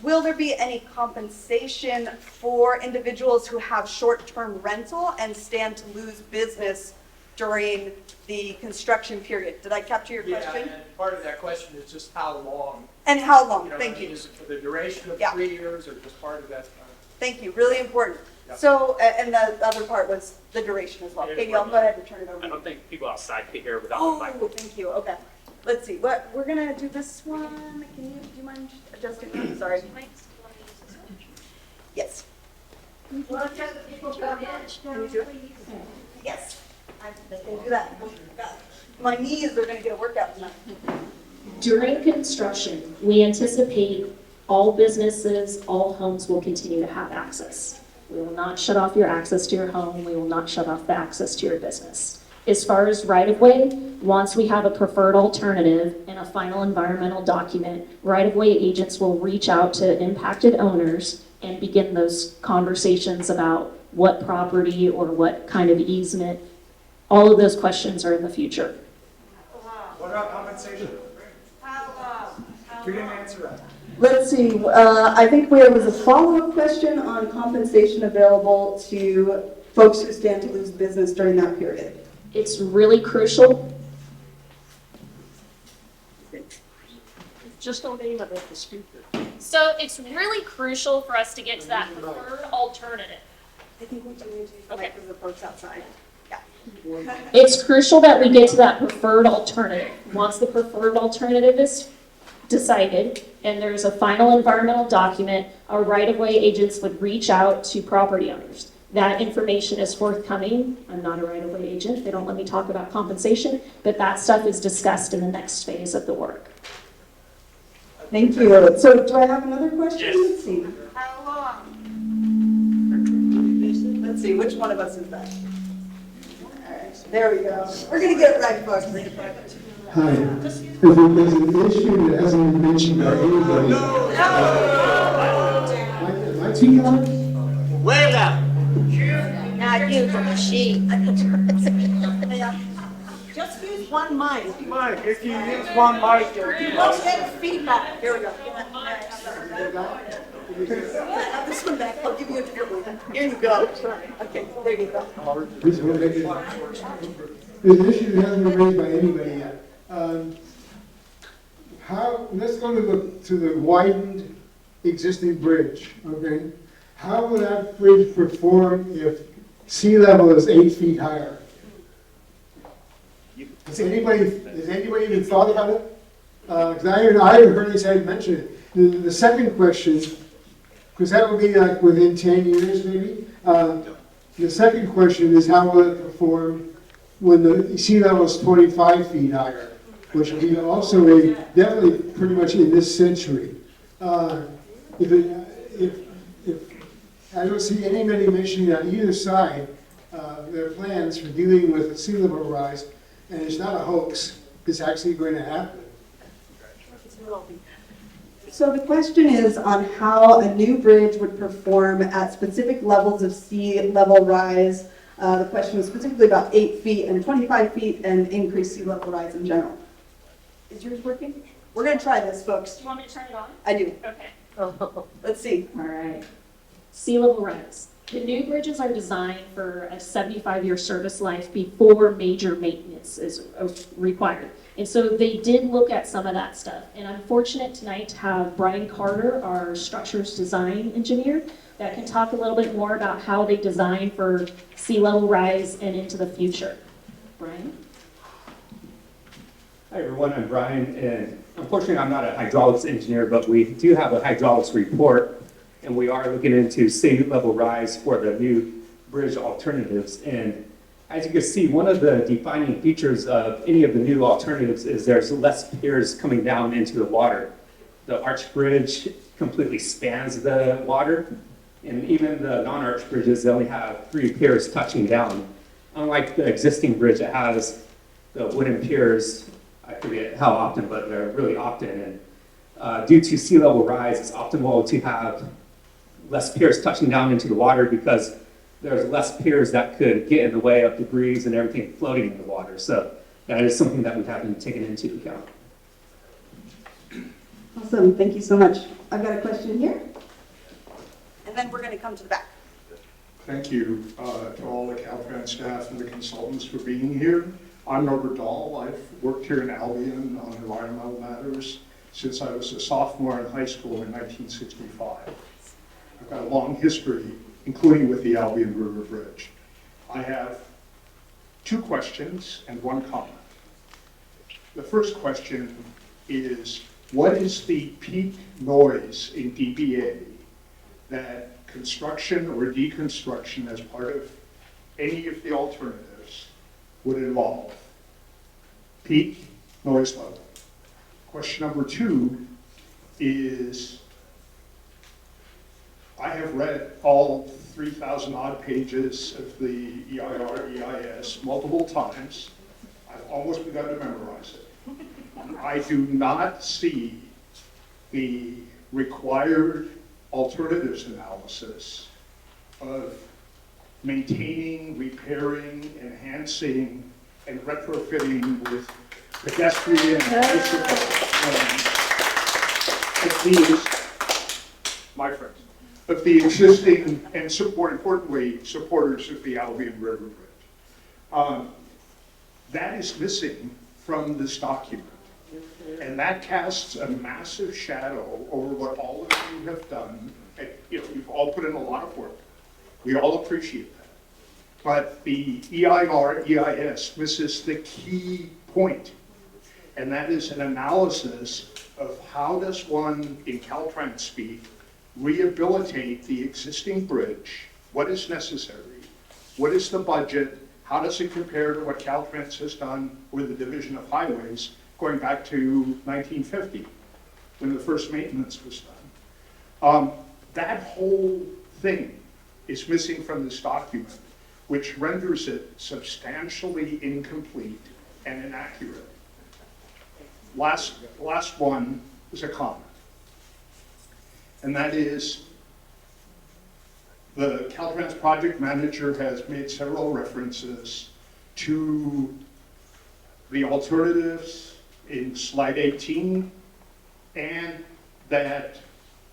will there be any compensation for individuals who have short-term rental and stand to lose business during the construction period? Did I capture your question? Yeah, and part of that question is just how long. And how long? know, Thank I mean, you. Is it for the duration of Yeah. 3 years or just part of that time? Thank you, really important. Yeah. So, and the other part was the duration as well. Yeah, Katie, I'll go ahead and turn it over I to you. don't think people outside could hear without the mic. Oh, thank you, okay. Let's see, we're gonna do this one. Do you mind adjusting that? Sorry. Yes. Can you do it? Yes, I can do that. My knees are gonna get a workout tonight. During construction, we anticipate all businesses, all homes will continue to have access. We will not shut off your access to your home. We will not shut off the access to your business. As far as right-of-way, once we have a preferred alternative and a final environmental document, right-of-way agents will reach out to impacted owners and begin those conversations about what property or what kind of easement. All of those questions are in the future. What about compensation? We didn't answer that. Let's see, I think there was a follow-up question on compensation available to folks who stand to lose business during that period. It's really crucial. Just don't aim it at the speaker. So it's really crucial for us to get to that preferred alternative. I think we do need to come back to the folks outside. Yeah. It's crucial that we get to that preferred alternative. Once the preferred alternative is decided and there's a final environmental document, our right-of-way agents would reach out to property owners. That information is forthcoming. I'm not a right-of-way agent. They don't let me talk about compensation, but that stuff is discussed in the next phase of the work. Thank you. So do I have another question? Yes. Let's see. Let's see, which one of us is that? All right, there we go. We're gonna get it right, folks. Hi. There's an issue that hasn't been mentioned by anybody. Am I too loud? Way down. Not you, but the sheep. Just use one mic. Mike, if you use one mic, you'll You won't get feedback. Here we go. Have this one back. I'll give you a different one. Here you go. Okay, there you go. There's an issue that hasn't been raised by anybody yet. Let's go to the widened existing bridge, okay? How will that bridge perform if sea level is 8 feet higher? Has anybody even thought about it? Because I haven't heard anybody mention it. The second question, because that would be like within 10 years maybe. The second question is how will it perform when the sea level is 25 feet higher, which would be also definitely pretty much in this century. If I don't see anybody mentioning on either side their plans for dealing with sea level rise, and it's not a hoax, it's actually going to happen. So the question is on how a new bridge would perform at specific levels of sea level rise. The question was specifically about 8 feet and 25 feet and increased sea level rise in general. Is yours working? We're gonna try this, folks. Do you want me to turn it on? I do. Okay. Let's see. All right. Sea level rise. The new bridges are designed for a 75-year service life before major maintenance is required. And so they did look at some of that stuff. And I'm fortunate tonight to have Brian Carter, our structures design engineer, that can talk a little bit more about how they design for sea level rise and into the future. Brian? Hi everyone, I'm Brian, and unfortunately I'm not a hydraulics engineer, but we do have a hydraulics report, and we are looking into sea level rise for the new bridge alternatives. And as you can see, one of the defining features of any of the new alternatives is there's less piers coming down into the water. The arch bridge completely spans the water, and even the non-arch bridges, they only have 3 piers touching down. Unlike the existing bridge, it has the wooden piers. I forget how often, but they're really often. And due to sea level rise, it's optimal to have less piers touching down into the water because there's less piers that could get in the way of debris and everything floating in the water. So that is something that we have to be taken into account. Awesome, thank you so much. I've got a question here. And then we're gonna come to the back. Thank you to all the Caltrans staff and the consultants for being here. I'm Norbert Dahl. I've worked here in Albion on environmental matters since I was a sophomore in high school in 1965. I've got a long history, including with the Albion River Bridge. I have 2 questions and 1 comment. The first question is, what is the peak noise in dBA that construction or deconstruction as part of any of the alternatives would involve? Peak noise level. Question number 2 is, I have read all 3,000 odd pages of the EIR, EIS multiple times. I've almost begun to memorize it. I do not see the required alternatives analysis of maintaining, repairing, enhancing, and retrofitting with pedestrian and bicycle of these, my friends, of the existing and importantly, supporters of the Albion River Bridge. That is missing from this document. And that casts a massive shadow over what all of you have done. And, you've all put in a lot of work. We all appreciate that. But the EIR, EIS misses the key point. And that is an analysis of how does one, in Caltrans speak, rehabilitate the existing bridge, what is necessary, what is the budget, how does it compare to what Caltrans has done with the Division of Highways going back to 1950, when the first maintenance was done. That whole thing is missing from this document, which renders it substantially incomplete and inaccurate. Last one is a comment, and that is the Caltrans project manager has made several references to the alternatives in slide 18, and that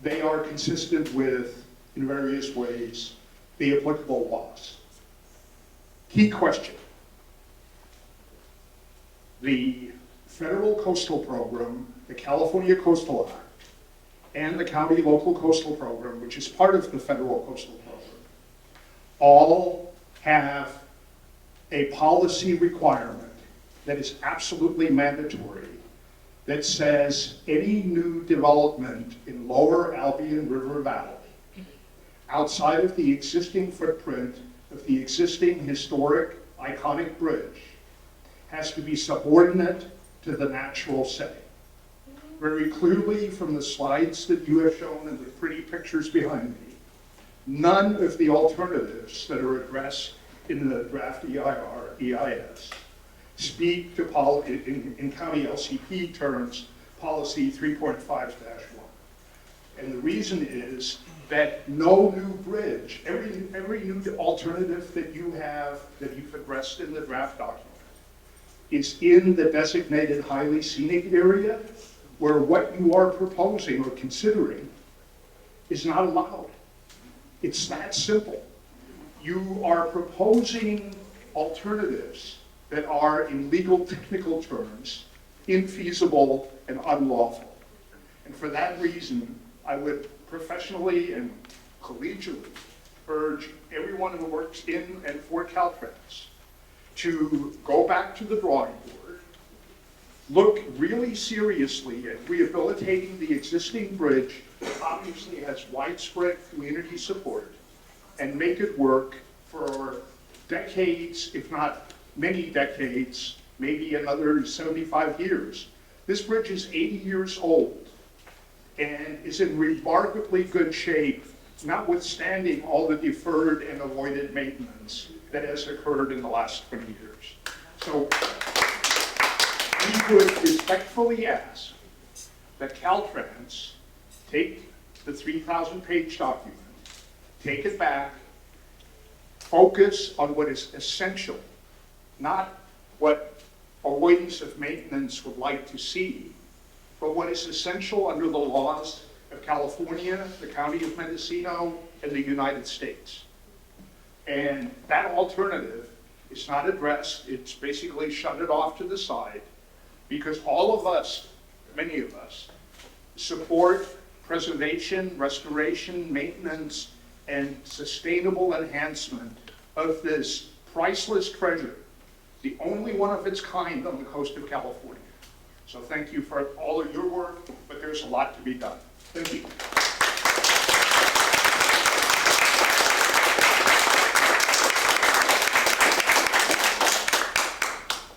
they are consistent with, in various ways, the applicable laws. Key question. The Federal Coastal Program, the California Coastal Act, and the County Local Coastal Program, which is part of the Federal Coastal Program, all have a policy requirement that is absolutely mandatory that says any new development in lower Albion River Valley outside of the existing footprint of the existing historic iconic bridge has to be subordinate to the natural setting. Very clearly from the slides that you have shown and the pretty pictures behind me, none of the alternatives that are addressed in the draft EIR, EIS, speak to in county LCP terms, policy 3.5-1. And the reason is that no new bridge, every new alternative that you have, that you've addressed in the draft document, is in the designated highly scenic area where what you are proposing or considering is not allowed. It's that simple. You are proposing alternatives that are, in legal technical terms, infeasible and unlawful. And for that reason, I would professionally and collegially urge everyone who works in and for Caltrans to go back to the drawing board, look really seriously at rehabilitating the existing bridge that obviously has widespread community support, and make it work for decades, if not many decades, maybe another 75 years. This bridge is 80 years old and is in remarkably good shape, notwithstanding all the deferred and avoided maintenance that has occurred in the last 20 years. So we would respectfully ask that Caltrans take the 3,000-page document, take it back, focus on what is essential, not what avoidance of maintenance would like to see, but what is essential under the laws of California, the County of Mendocino, and the United States. And that alternative is not addressed. It's basically shut it off to the side, because all of us, many of us, support preservation, restoration, maintenance, and sustainable enhancement of this priceless treasure, the only one of its kind on the coast of California. So thank you for all of your work, but there's a lot to be done. Thank you.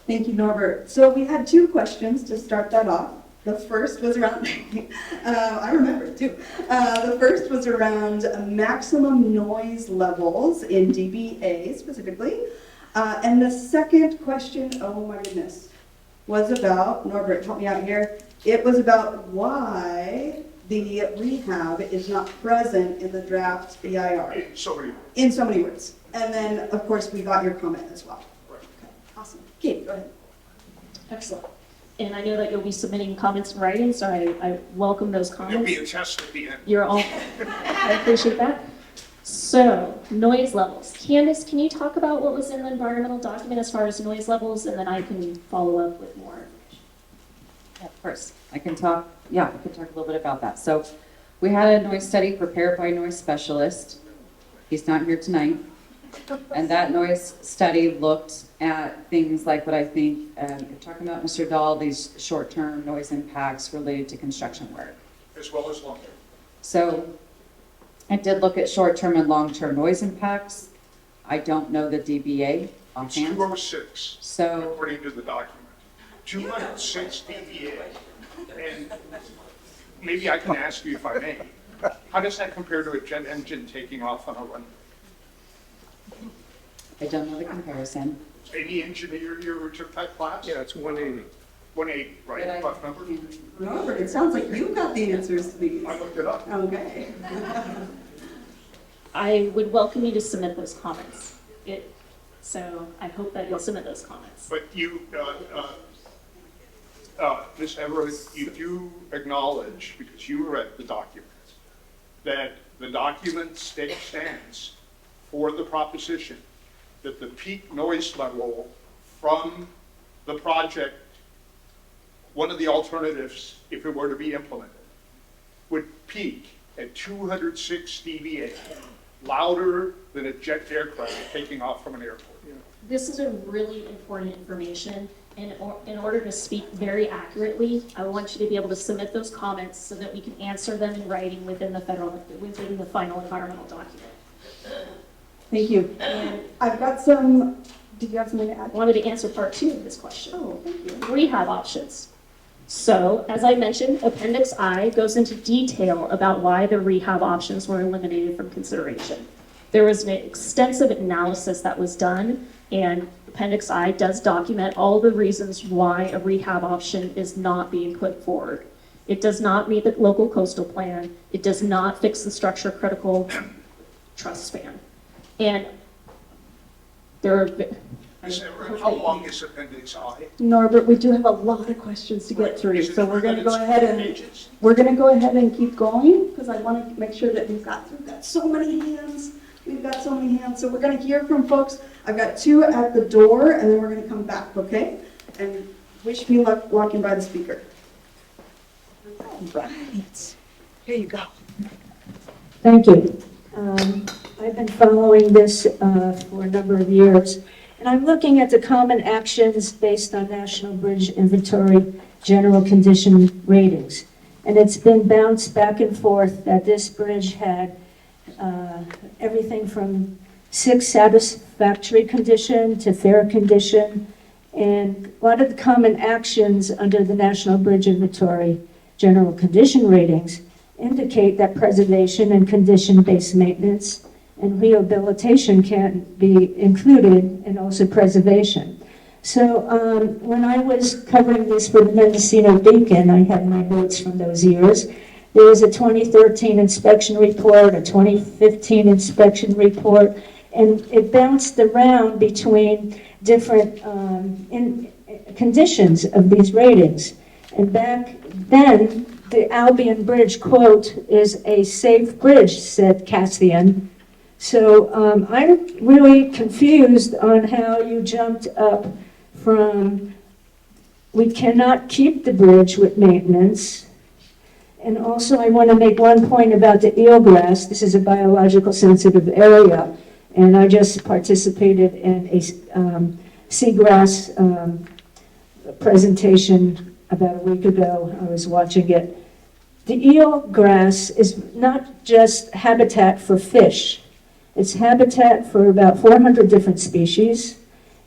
Thank you, Norbert. So we had two questions to start that off. The first was around, I remember it too. The first was around maximum noise levels in DBA specifically. And the second question, oh my goodness, was about, Norbert, help me out here. It was about why the rehab is not present in the draft EIR. In so many words. In so many words. And then, of course, we got your comment as well. Right. Okay, awesome. Kate, go ahead. Excellent. And I know that you'll be submitting comments in writing, so I welcome those There'll comments. be a test at the end. You're all, I appreciate that. So, noise levels. Candace, can you talk about what was in the environmental document as far as noise levels, and then I can follow up with more information. Yeah, of course, I can talk a little bit about that. So we had a noise study prepared by a noise specialist. He's not here tonight. And that noise study looked at things like what I think you're talking about, Mr. Dahl, these short-term noise impacts related to construction work. As well as long-term. So I did look at short-term and long-term noise impacts. I don't know the DBA It's offhand. 206, So according to the document. 206 dBA. And maybe I can ask you if I may, how does that compare to a jet engine taking off on a run? I don't know the comparison. Any engineer here who took that class? Yeah, it's 180. 180, right? But I- Rough number? Norbert, it sounds like you got the answers to these. I looked it up. Okay. I would welcome you to submit those comments. So I hope that you'll submit those comments. But you, Ms. Everett, you do acknowledge, because you read the document, that the document stands for the proposition that the peak noise level from the project, one of the alternatives, if it were to be implemented, would peak at 206 dBA, louder than a jet aircraft taking off from an airport. This is a really important information, and in order to speak very accurately, I want you to be able to submit those comments so that we can answer them in writing within the final environmental document. Thank you. And I've got some, did you have something to I add? wanted to answer part 2 of this question. Oh, thank you. Rehab options. So, as I mentioned, Appendix I goes into detail about why the rehab options were eliminated from consideration. There was an extensive analysis that was done, and Appendix I does document all the reasons why a rehab option is not being put forward. It does not meet the local coastal plan. It does not fix the structure critical trust span. And there are, How long is Appendix I? Norbert, we do have a lot of questions to get through, so we're gonna go ahead and keep going, because I want to make sure that we've got so many hands. We've got so many hands, so we're gonna hear from folks. I've got 2 at the door, and then we're gonna come back, okay? And wish me luck walking by the speaker. All right, here you go. Thank you. I've been following this for a number of years, and I'm looking at the common actions based on National Bridge Inventory General Condition Ratings. And it's been bounced back and forth that this bridge had everything from 6 satisfactory condition to fair condition. And a lot of the common actions under the National Bridge Inventory General Condition Ratings indicate that preservation and condition-based maintenance and rehabilitation can be included, and also preservation. So when I was covering this for the Mendocino Beacon, I had my notes from those years. There was a 2013 inspection report, a 2015 inspection report, and it bounced around between different conditions of these ratings. And back then, the Albion Bridge, quote, is a safe bridge, said Cassian. So I'm really confused on how you jumped up from we cannot keep the bridge with maintenance. And also I want to make one point about the eelgrass. This is a biological sensitive area, and I just participated in a seagrass presentation about a week ago. I was watching it. The eelgrass is not just habitat for fish. It's habitat for about 400 different species.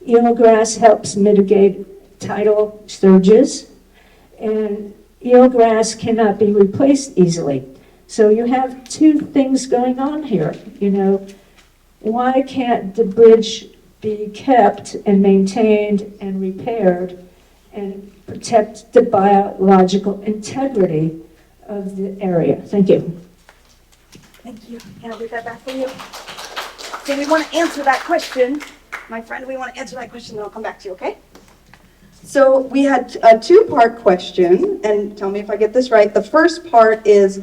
Eelgrass helps mitigate tidal surges, and eelgrass cannot be replaced easily. So you have 2 things going on here. You know, why can't the bridge be kept and maintained and repaired and protect the biological integrity of the area? Thank you. Thank you. Can I read that back for you? So we want to answer that question. My friend, we want to answer that question, then I'll come back to you, okay? So we had a 2-part question, and tell me if I get this right. The first part is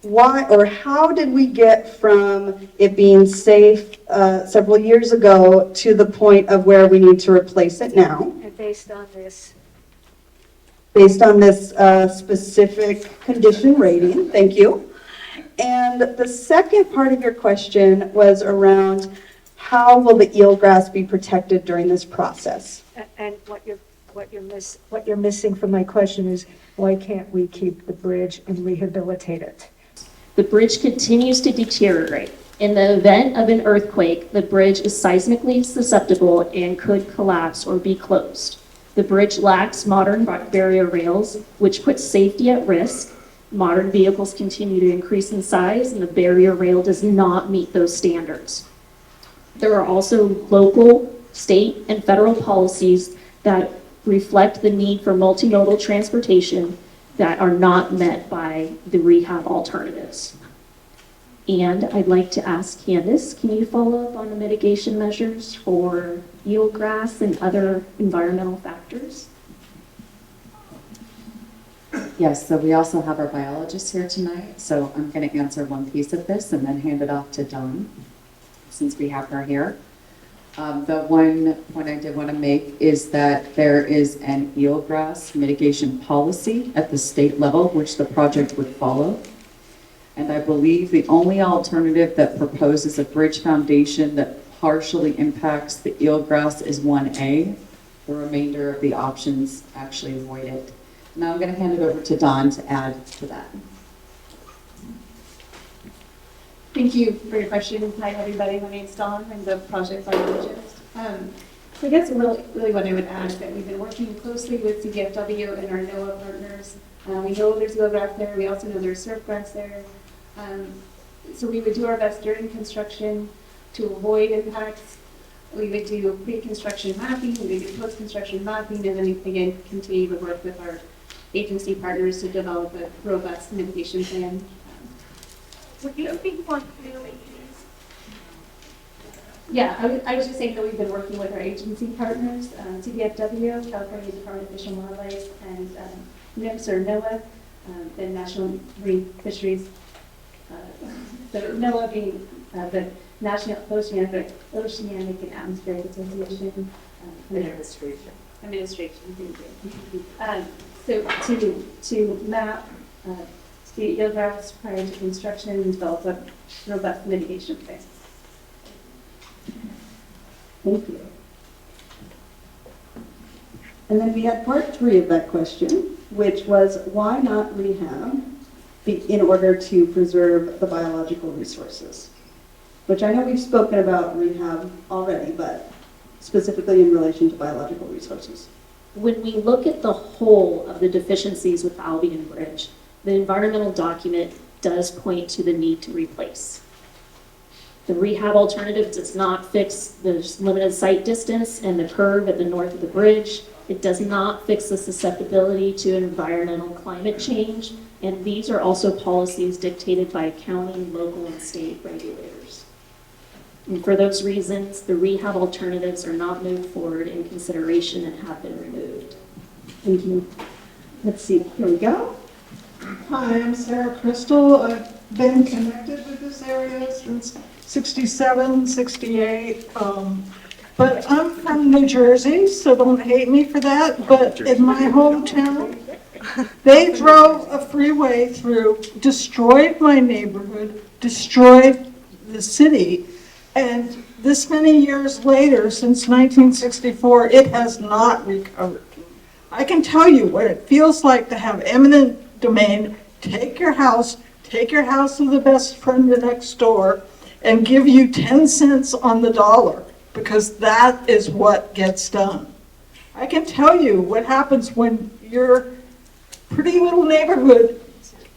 why or how did we get from it being safe several years ago to the point of where we need to replace it now? And based on this Specific condition rating, thank you. And the second part of your question was around how will the eelgrass be protected during this process? And what you're missing from my question is, why can't we keep the bridge and rehabilitate it? the bridge continues to deteriorate. In the event of an earthquake, the bridge is seismically susceptible and could collapse or be closed. The bridge lacks modern barrier rails, which puts safety at risk. Modern vehicles continue to increase in size, and the barrier rail does not meet those standards. There are also local, state, and federal policies that reflect the need for multimodal transportation that are not met by the rehab alternatives. And I'd like to ask Candace, can you follow up on the mitigation measures for eelgrass and other environmental factors? Yes, so we also have our biologist here tonight, so I'm going to answer one piece of this and then hand it off to Dawn, since we have her here. The one point I did want to make is that there is an eelgrass mitigation policy at the state level, which the project would follow. And I believe the only alternative that proposes a bridge foundation that partially impacts the eelgrass is 1A. The remainder of the options actually avoid it. Now I'm going to hand it over to Dawn to add to that. Thank you for your question. Hi, everybody. My name's Dawn. I'm the project biologist. I guess really what I would add is that we've been working closely with CDFW and our NOAA partners. We know there's go grass there. We also know there's surf grass there. So we would do our best during construction to avoid impacts. We would do pre-construction mapping, we would do post-construction mapping, and then again continue to work with our agency partners to develop a robust mitigation plan. Would you speak more clearly, please? Yeah, I was just saying that we've been working with our agency partners, CDFW, California Department of Fish and Wildlife, and NIMS or NOAA, the National Marine Fisheries. So NOAA being the National Oceanic and Atmospheric Association. Administration, thank you. So to map the eelgrass prior to construction and develop a robust mitigation plan. Thank you. And then we had part 3 of that question, which was why not rehab in order to preserve the biological resources? Which I know we've spoken about rehab already, but specifically in relation to biological resources. When we look at the whole of the deficiencies with the Albion Bridge, the environmental document does point to the need to replace. The rehab alternative does not fix the limited sight distance and the curve at the north of the bridge. It does not fix the susceptibility to environmental climate change, and these are also policies dictated by county, local, and state regulators. And for those reasons, the rehab alternatives are not moved forward in consideration and have been removed. Thank you. Let's see, here we go. Hi, I'm Sarah Crystal. I've been connected with this area since 67, 68. But I'm from New Jersey, so don't hate me for that. But in my hometown, they drove a freeway through, destroyed my neighborhood, destroyed the city. And this many years later, since 1964, it has not recovered. I can tell you what it feels like to have eminent domain take your house to the best friend next door, and give you 10 cents on the dollar, because that is what gets done. I can tell you what happens when your pretty little neighborhood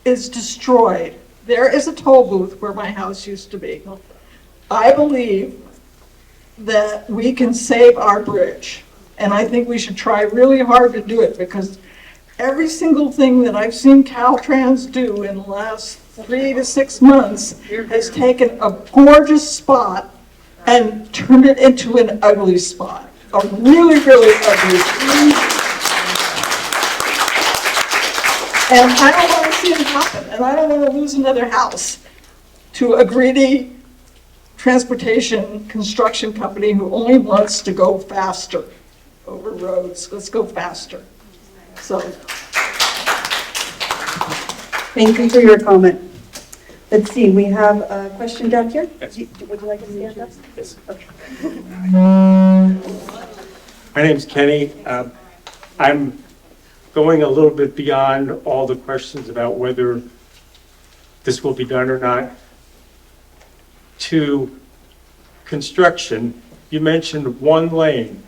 is destroyed. There is a toll booth where my house used to be. I believe that we can save our bridge, and I think we should try really hard to do it, because every single thing that I've seen Caltrans do in the last 3 to 6 months has taken a gorgeous spot and turned it into an ugly spot, a really, really ugly spot. And I don't want to see it happen, and I don't want to lose another house to a greedy transportation construction company who only wants to go faster over roads. Let's go faster. So, Thank you for your comment. Let's see, we have a question down here. Would you like to stand up? Yes. Okay. My name's Kenny. I'm going a little bit beyond all the questions about whether this will be done or not. To construction, you mentioned one lane.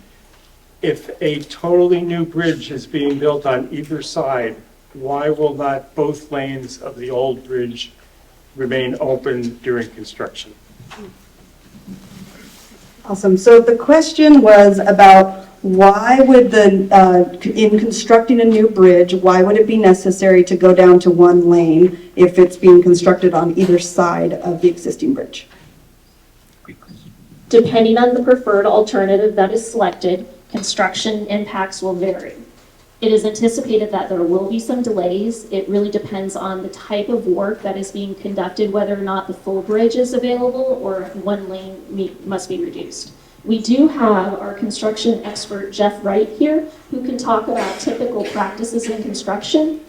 If a totally new bridge is being built on either side, why will not both lanes of the old bridge remain open during construction? Awesome. So the question was about why would in constructing a new bridge, why would it be necessary to go down to one lane if it's being constructed on either side of the existing bridge? Depending on the preferred alternative that is selected, construction impacts will vary. It is anticipated that there will be some delays. It really depends on the type of work that is being conducted, whether or not the full bridge is available or one lane must be reduced. We do have our construction expert, Jeff Wright, here, who can talk about typical practices in construction.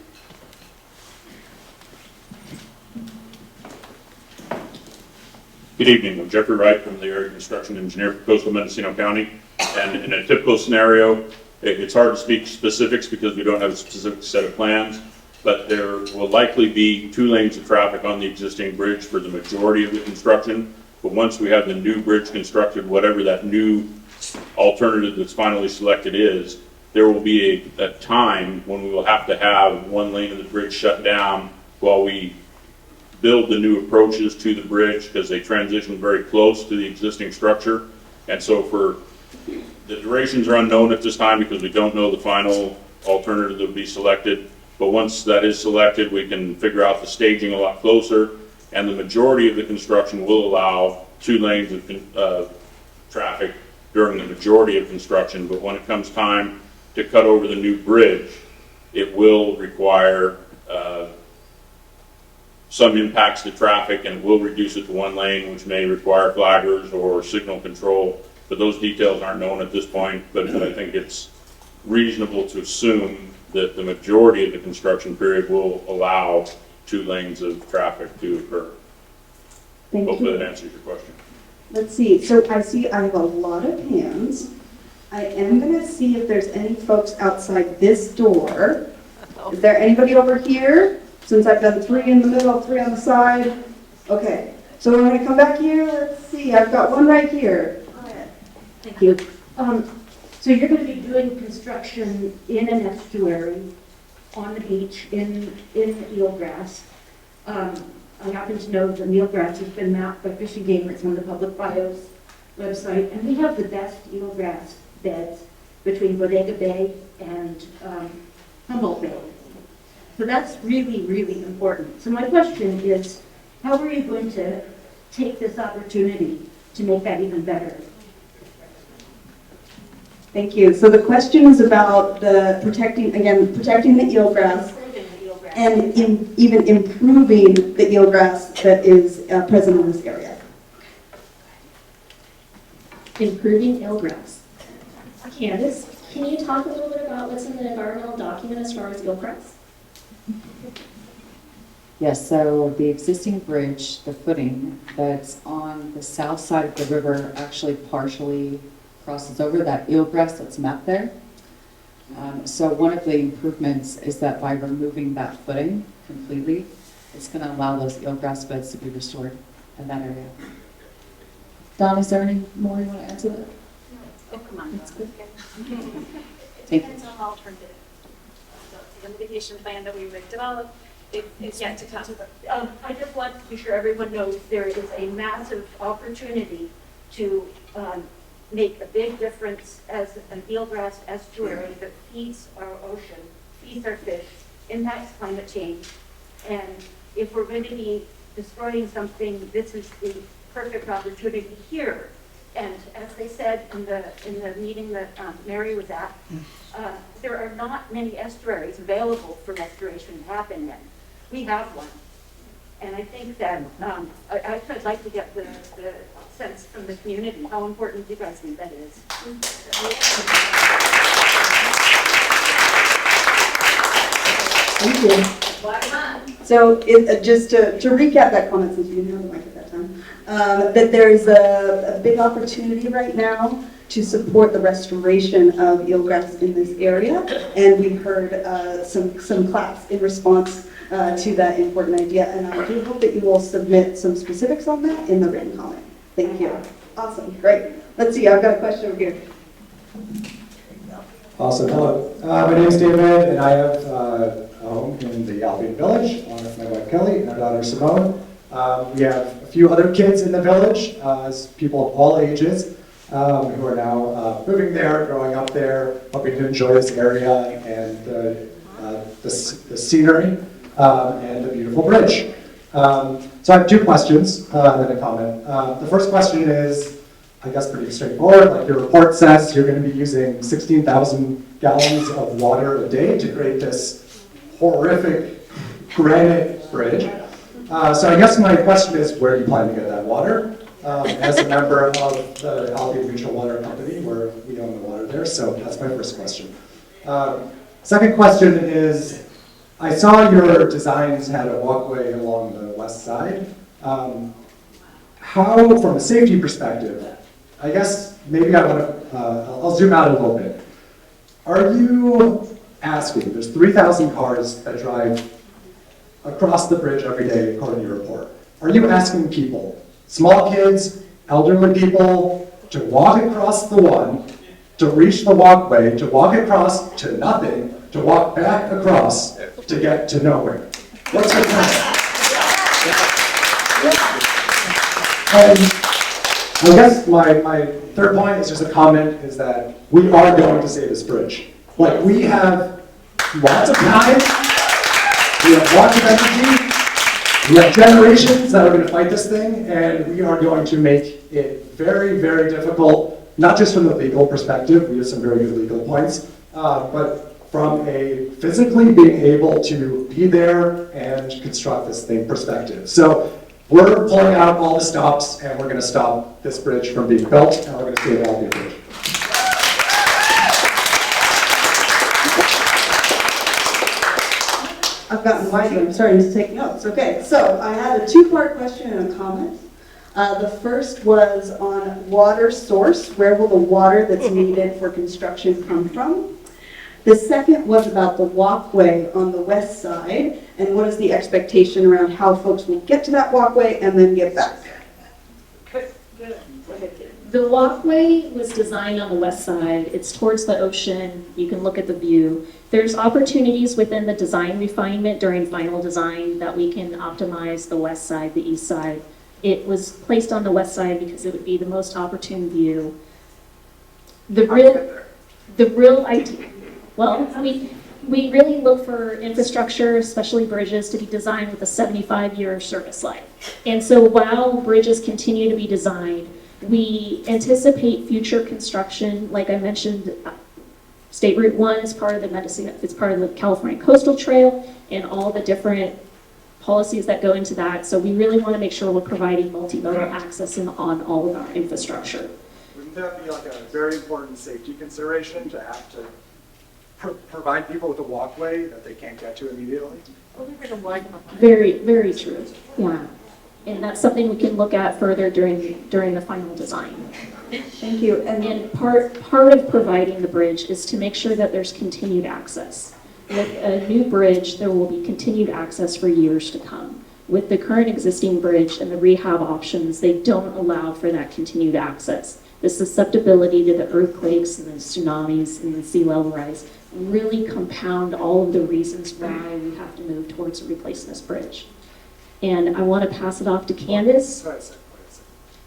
Good evening. I'm Jeffrey Wright from the Area Construction Engineer for Coastal Mendocino County. And in a typical scenario, it's hard to speak specifics because we don't have a specific set of plans, but there will likely be 2 lanes of traffic on the existing bridge for the majority of the construction. But once we have the new bridge constructed, whatever that new alternative that's finally selected is, there will be a time when we will have to have one lane of the bridge shut down while we build the new approaches to the bridge, because they transition very close to the existing structure. And so the durations are unknown at this time because we don't know the final alternative that will be selected. But once that is selected, we can figure out the staging a lot closer, and the majority of the construction will allow 2 lanes of traffic during the majority of construction. But when it comes time to cut over the new bridge, it will require some impacts to traffic, and will reduce it to 1 lane, which may require flaggers or signal control. But those details aren't known at this point, but I think it's reasonable to assume that the majority of the construction period will allow 2 lanes of traffic to occur. Hopefully that answers your question. Let's see, so I have a lot of hands. I am gonna see if there's any folks outside this door. Is there anybody over here? Since I've done 3 in the middle, 3 on the side. Okay, so we're gonna come back here. Let's see, I've got one right here. Go ahead. Thank you. So you're going to be doing construction in an estuary on the beach in eelgrass. I happen to know the eelgrass has been mapped by Fish and Game. It's on the Public Bios website, and we have the best eelgrass beds between Bodega Bay and Humboldt Bay. So that's really, really important. So my question is, how are you going to take this opportunity to make that even better? Thank you. So the question is about protecting the eelgrass and even improving the eelgrass that is present in this area. Improving eelgrass. Candace, can you talk a little bit about what's in the environmental document as far as eelgrass? Yes, so the existing bridge, the footing that's on the south side of the river actually partially crosses over that eelgrass that's mapped there. So one of the improvements is that by removing that footing completely, it's going to allow those eelgrass beds to be restored in that area. Don, is there any more you want to add to that? Oh, come on. That's good. It depends on alternative. The mitigation plan that we would develop is yet to come. I just want to be sure everyone knows there is a massive opportunity to make a big difference as an eelgrass estuary that feeds our ocean, feeds our fish, impacts climate change. And if we're going to be destroying something, this is the perfect opportunity here. And as they said in the meeting that Mary was at, there are not many estuaries available for restoration to happen in. We have one. And I think that I'd like to get the sense from the community how important you guys think that is. Thank you. So just to recap that comment, since you didn't have the mic at that time, that there's a big opportunity right now to support the restoration of eelgrass in this area, and we heard some claps in response to that important idea, and I do hope that you will submit some specifics on that in the written comment. Thank you. Awesome, great. Let's see, I've got a question over here. Awesome, hello. My name is David, and I have a home in the Albion village, along with my wife Kelly and our daughter Simone. We have a few other kids in the village, people of all ages, who are now moving there, growing up there, hoping to enjoy this area and the scenery and the beautiful bridge. So I have 2 questions and then a comment. The first question is, I guess, pretty straightforward. Like your report says, you're going to be using 16,000 gallons of water a day to create this horrific granite bridge. So I guess my question is, where do you plan to get that water? As a member of the Albion Mutual Water Company, where we own the water there, so that's my first question. Second question is, I saw your designs had a walkway along the west side. How, from a safety perspective, I guess maybe I want to, I'll zoom out a little bit. Are you asking, there's 3,000 cars that drive across the bridge every day, according to your report. Are you asking people, small kids, elderly people, to walk across the one, to reach the walkway, to walk across to nothing, to walk back across to get to nowhere. What's the plan? And I guess my third point is just a comment, is that we are going to save this bridge. Like, we have lots of time, we have lots of energy, we have generations that are going to fight this thing, and we are going to make it very, very difficult, not just from the legal perspective, we have some very good legal points, but from a physically being able to be there and construct this thing perspective. So we're pulling out all the stops, and we're going to stop this bridge from being built, and we're going to save Albion Bridge. I've gotten wiser, I'm starting to take notes. Okay, so I had a two-part question and a comment. The first was on water source. Where will the water that's needed for construction come from? The second was about the walkway on the west side, and what is the expectation around how folks will get to that walkway and then get back? The walkway was designed on the west side. It's towards the ocean. You can look at the view. There's opportunities within the design refinement during final design that we can optimize the west side, the east side. It was placed on the west side because it would be the most opportune view. The real idea, well, we really look for infrastructure, especially bridges, to be designed with a 75-year service life. And so while bridges continue to be designed, we anticipate future construction. Like I mentioned, State Route 1 is part of the medicine, it's part of the California Coastal Trail and all the different policies that go into that. So we really want to make sure we're providing multimodal access on all of our infrastructure. Wouldn't that be like a very important safety consideration to have to provide people with a walkway that they can't get to immediately? Very, very true. Yeah. And that's something we can look at further during the final design. Thank you. And part of providing the bridge is to make sure that there's continued access. With a new bridge, there will be continued access for years to come. With the current existing bridge and the rehab options, they don't allow for that continued access. The susceptibility to the earthquakes and the tsunamis and the sea level rise really compound all of the reasons why we have to move towards replacing this bridge. And I want to pass it off to Candace.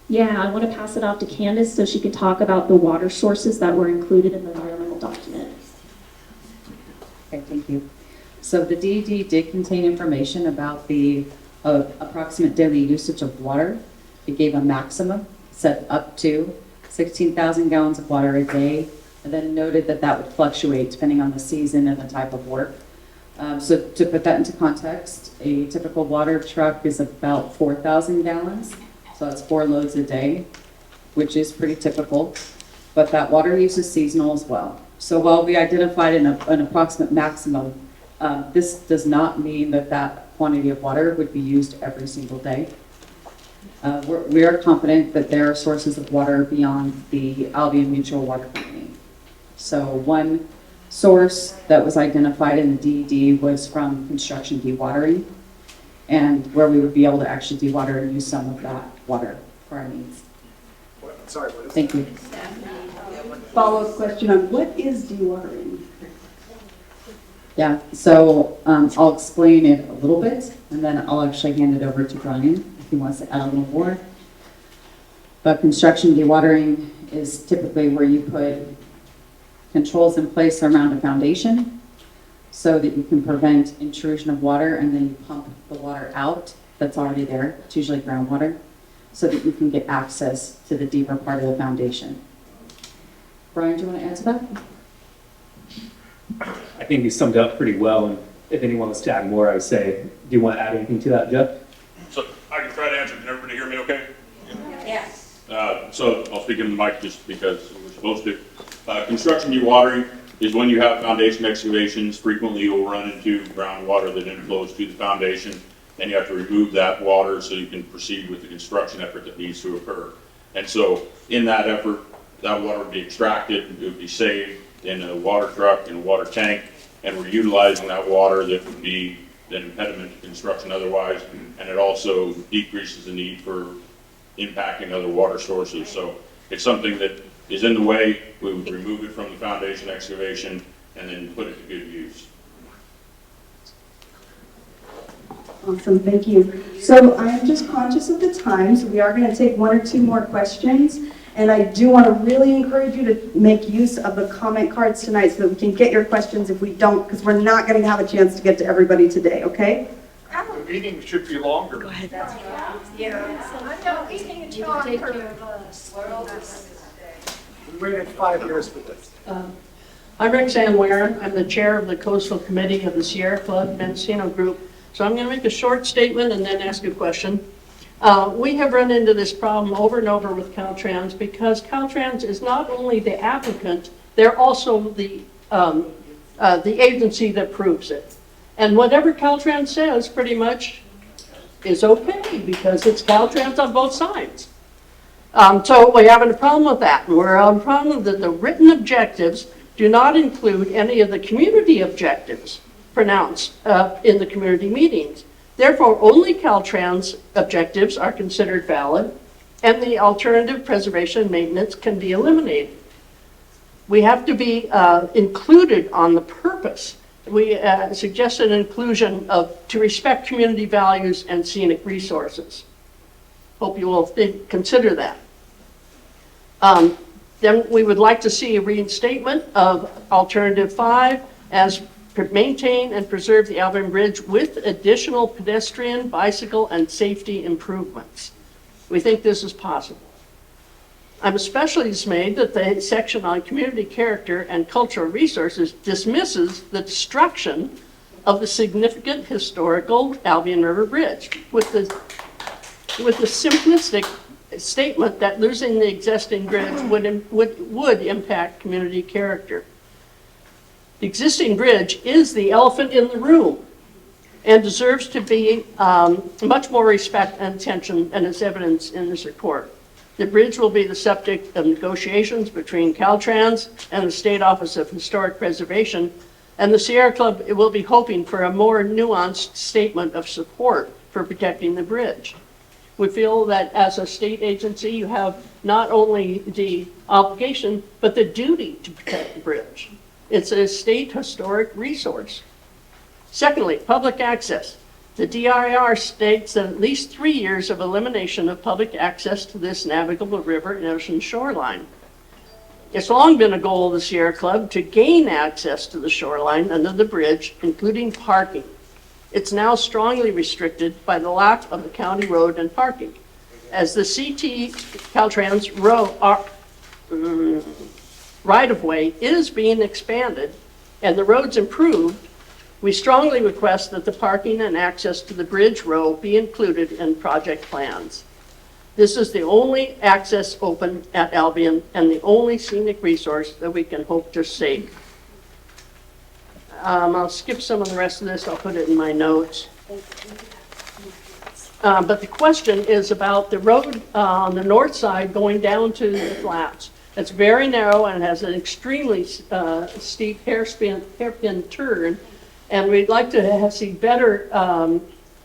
Yeah, I want to pass it off to Candace so she can talk about the water sources that were included in the environmental document. Okay, thank you. So the DED did contain information about the approximate daily usage of water. It gave a maximum set up to 16,000 gallons of water a day, and then noted that that would fluctuate depending on the season and the type of work. So to put that into context, a typical water truck is about 4,000 gallons. So that's 4 loads a day, which is pretty typical. But that water use is seasonal as well. So while we identified an approximate maximum, this does not mean that that quantity of water would be used every single day. We are confident that there are sources of water beyond the Albion Mutual Water Company. So one source that was identified in the DED was from construction dewatering, and where we would be able to actually dewater and use some of that water for our needs. Sorry, what is Thank you. Follow-up question on what is dewatering? Yeah, so I'll explain it a little bit, and then I'll actually hand it over to Brian if he wants to add a little more. But construction dewatering is typically where you put controls in place around a foundation so that you can prevent intrusion of water, and then you pump the water out that's already there. It's usually groundwater, so that you can get access to the deeper part of the foundation. Brian, do you want to answer that? I think you summed it up pretty well, and if anyone wants to add more, I would say, do you want to add anything to that, Jeff? So I can try to answer. Can everybody hear me okay? Yes. So I'll speak in the mic just because we're supposed to. Construction dewatering is when you have foundation excavations. Frequently you'll run into groundwater that inflows to the foundation, and you have to remove that water so you can proceed with the construction effort that needs to occur. And so in that effort, that water would be extracted, it would be saved in a water truck, in a water tank, and we're utilizing that water that would be an impediment to construction otherwise, and it also decreases the need for impacting other water sources. So it's something that is in the way, we would remove it from the foundation excavation and then put it to good use. Awesome, thank you. So I am just conscious of the time, so we are going to take one or two more questions. And I do want to really encourage you to make use of the comment cards tonight so that we can get your questions if we don't, because we're not going to have a chance to get to everybody today, okay? The meeting should be longer. Go ahead. I'm not waiting until We waited 5 years for this. I'm Roxanne Warren. I'm the chair of the Coastal Committee of the Sierra Club Mendocino Group. So I'm going to make a short statement and then ask a question. We have run into this problem over and over with Caltrans because Caltrans is not only the applicant, they're also the agency that proves it. And whatever Caltrans says pretty much is okay because it's Caltrans on both sides. So we're having a problem with that. We're having a problem that the written objectives do not include any of the community objectives pronounced in the community meetings. Therefore, only Caltrans objectives are considered valid, and the alternative preservation and maintenance can be eliminated. We have to be included on the purpose. We suggested an inclusion of to respect community values and scenic resources. Hope you will consider that. Then we would like to see a reinstatement of Alternative 5 as maintain and preserve the Albion Bridge with additional pedestrian, bicycle, and safety improvements. We think this is possible. I'm especially dismayed that the section on community character and cultural resources dismisses the destruction of the significant historical Albion River Bridge with the simplistic statement that losing the existing bridge would impact community character. The existing bridge is the elephant in the room and deserves to be much more respect and attention, and is evidenced in this report. The bridge will be the subject of negotiations between Caltrans and the State Office of Historic Preservation, and the Sierra Club will be hoping for a more nuanced statement of support for protecting the bridge. We feel that as a state agency, you have not only the obligation, but the duty to protect the bridge. It's a state historic resource. Secondly, public access. The DRR states that at least 3 years of elimination of public access to this navigable river and ocean shoreline. It's long been a goal of the Sierra Club to gain access to the shoreline under the bridge, including parking. It's now strongly restricted by the lack of the county road and parking. As the CT Caltrans right-of-way is being expanded and the roads improved, we strongly request that the parking and access to the bridge row be included in project plans. This is the only access open at Albion and the only scenic resource that we can hope to save. I'll skip some of the rest of this. I'll put it in my notes. But the question is about the road on the north side going down to the flats. It's very narrow and has an extremely steep hairpin turn. And we'd like to see better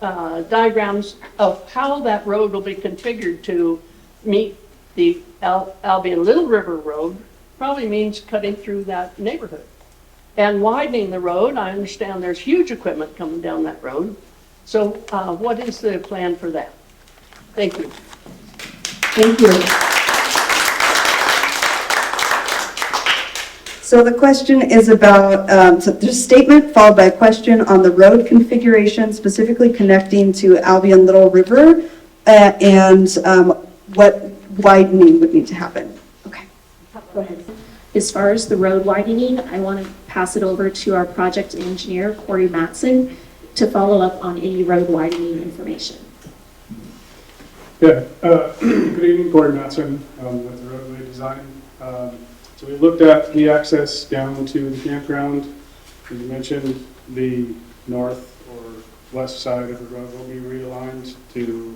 diagrams of how that road will be configured to meet the Albion Little River Road. Probably means cutting through that neighborhood. And widening the road, I understand there's huge equipment coming down that road. So what is the plan for that? Thank you. Thank you. So the question is about, so there's a statement followed by a question on the road configuration, specifically connecting to Albion Little River, and what widening would need to happen. Okay. Go ahead. As far as the road widening, I want to pass it over to our project engineer, Corey Matson, to follow up on any road widening information. Yeah, good evening, Corey Matson with the roadway design. So we looked at the access down to the campground. As you mentioned, the north or west side of the road will be realigned to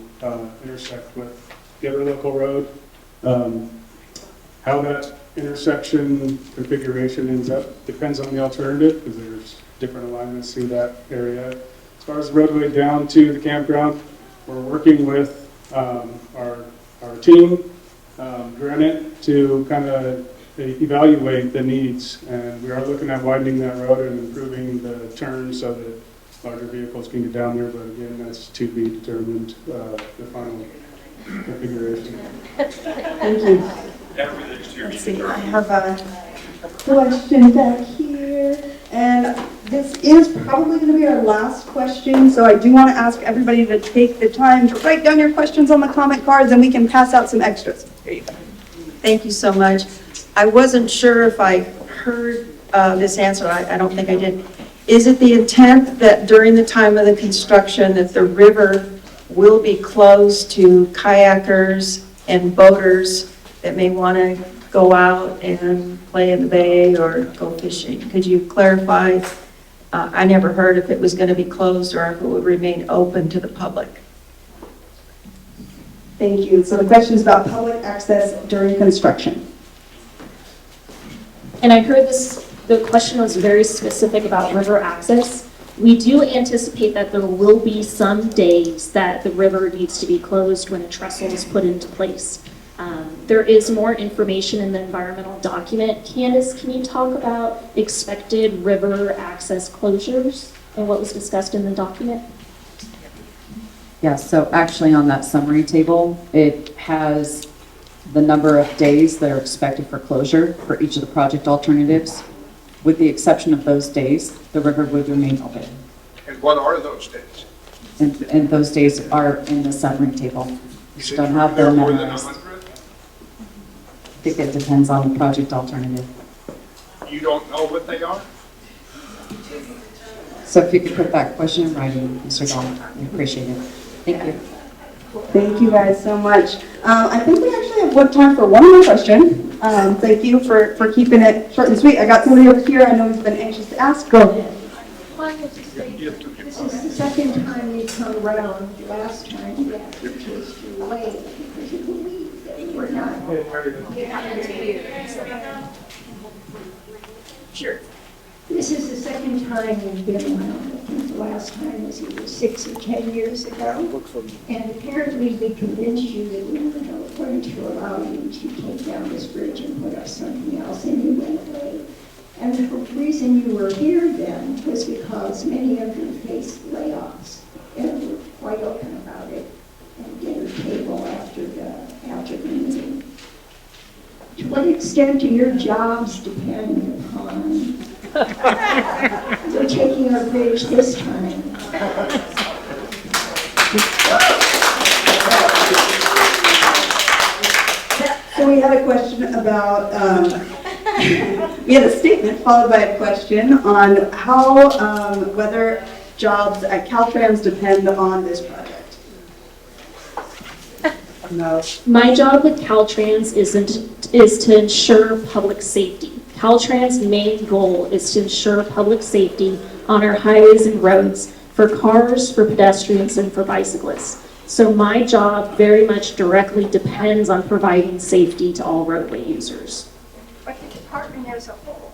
intersect with the other local road. How that intersection configuration ends up depends on the alternative, because there's different alignments through that area. As far as the roadway down to the campground, we're working with our team granite to kind of evaluate the needs. And we are looking at widening that road and improving the turn so that larger vehicles can get down there, but again, that's to be determined, the final configuration. Thank you. Let's see, I have a question back here, and this is probably going to be our last question, so I do want to ask everybody to take the time to write down your questions on the comment cards, and we can pass out some extras. Here you go. Thank you so much. I wasn't sure if I heard this answer. I don't think I did. Is it the intent that during the time of the construction that the river will be closed to kayakers and boaters that may want to go out and play in the bay or go fishing? Could you clarify? I never heard if it was going to be closed or if it would remain open to the public. Thank you. So the question is about public access during construction. And I heard the question was very specific about river access. We do anticipate that there will be some days that the river needs to be closed when a trestle is put into place. There is more information in the environmental document. Candace, can you talk about expected river access closures and what was discussed in the document? Yes, so actually on that summary table, it has the number of days that are expected for closure for each of the project alternatives. With the exception of those days, the river would remain open. And what are those days? And those days are in the summary table. Just don't have them memorized. I think it depends on the project alternative. You don't know what they are? So if you could put that question in writing, Mr. Dahl, I appreciate it. Thank you. Thank you guys so much. I think we actually have time for one more question. Thank you for keeping it short and sweet. I got somebody over here I know who's been anxious to ask. Go ahead. This is the second time we come around. Last time we asked you too late because you believe that we're not. Sure. This is the second time we've been around. I think the last time was either 6 or 10 years ago. And apparently we convinced you that we were going to allow you to take down this bridge and put up something else, and you went away. And the reason you were here then was because many of you faced layoffs and were quite open about it and dinner table after the meeting. To what extent do your jobs depend upon you're taking our bridge this time? So we had a question about, we had a statement followed by a question on how, whether jobs at Caltrans depend on this project. No. My job with Caltrans is to ensure public safety. Caltrans' main goal is to ensure public safety on our highways and roads for cars, for pedestrians, and for bicyclists. So my job very much directly depends on providing safety to all roadway users. But the department as a whole?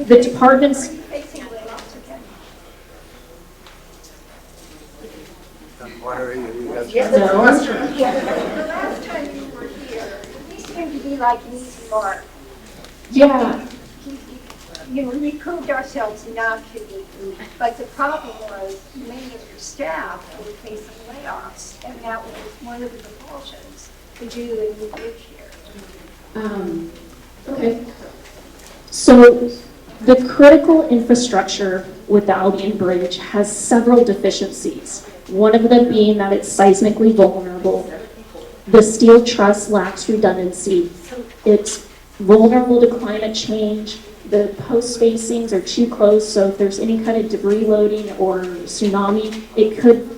The department's... Are you facing layoffs again? Yes, that's a question. The last time you were here, these seem to be like an easy mark. Yeah. We proved ourselves not to be, but the problem was many of your staff were facing layoffs, and that was one of the propulsions to do the new bridge here. Okay. So the critical infrastructure with the Albion Bridge has several deficiencies. One of them being that it's seismically vulnerable. The steel truss lacks redundancy. It's vulnerable to climate change. The post spacings are too close, so if there's any kind of debris loading or tsunami, it could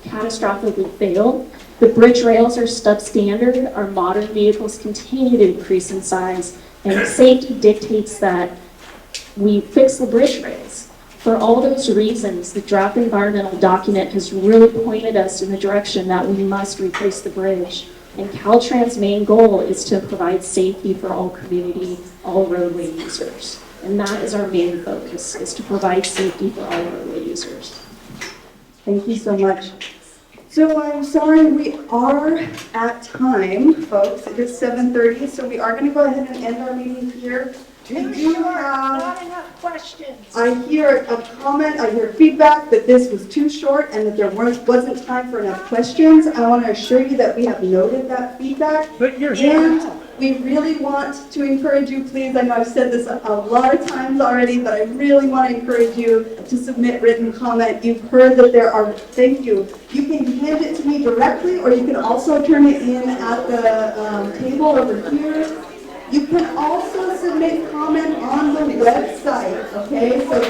catastrophically fail. The bridge rails are substandard. Our modern vehicles continue to increase in size, and safety dictates that we fix the bridge rails. For all those reasons, the draft environmental document has really pointed us in the direction that we must replace the bridge. And Caltrans' main goal is to provide safety for all community, all roadway users. And that is our main focus, is to provide safety for all roadway users. Thank you so much. So I'm sorry, we are at time, folks. It is 7:30, so we are going to go ahead and end our meeting here. We do have, Not enough questions. I hear a comment, I hear feedback that this was too short and that there wasn't time for enough questions. I want to assure you that we have noted that feedback. But you're here And now. we really want to encourage you, please, I know I've said this a lot of times already, but I really want to encourage you to submit written comment. You've heard that there are, thank you. You can hand it to me directly, or you can also turn it in at the table over here. You can also submit comment on the website, okay? So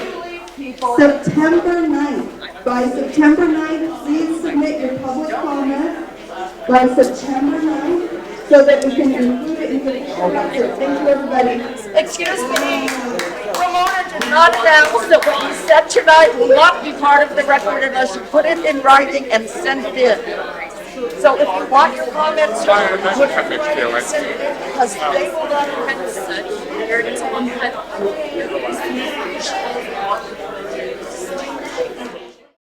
September 9th. By September 9th, please submit your public comment by September 9th so that we can include it in the record. Thank you, everybody. Excuse me, Ramona did not announce that what you said tonight will not be part of the record unless you put it in writing and send it in. So if you want your comments, put it in writing and send it in, because they will not.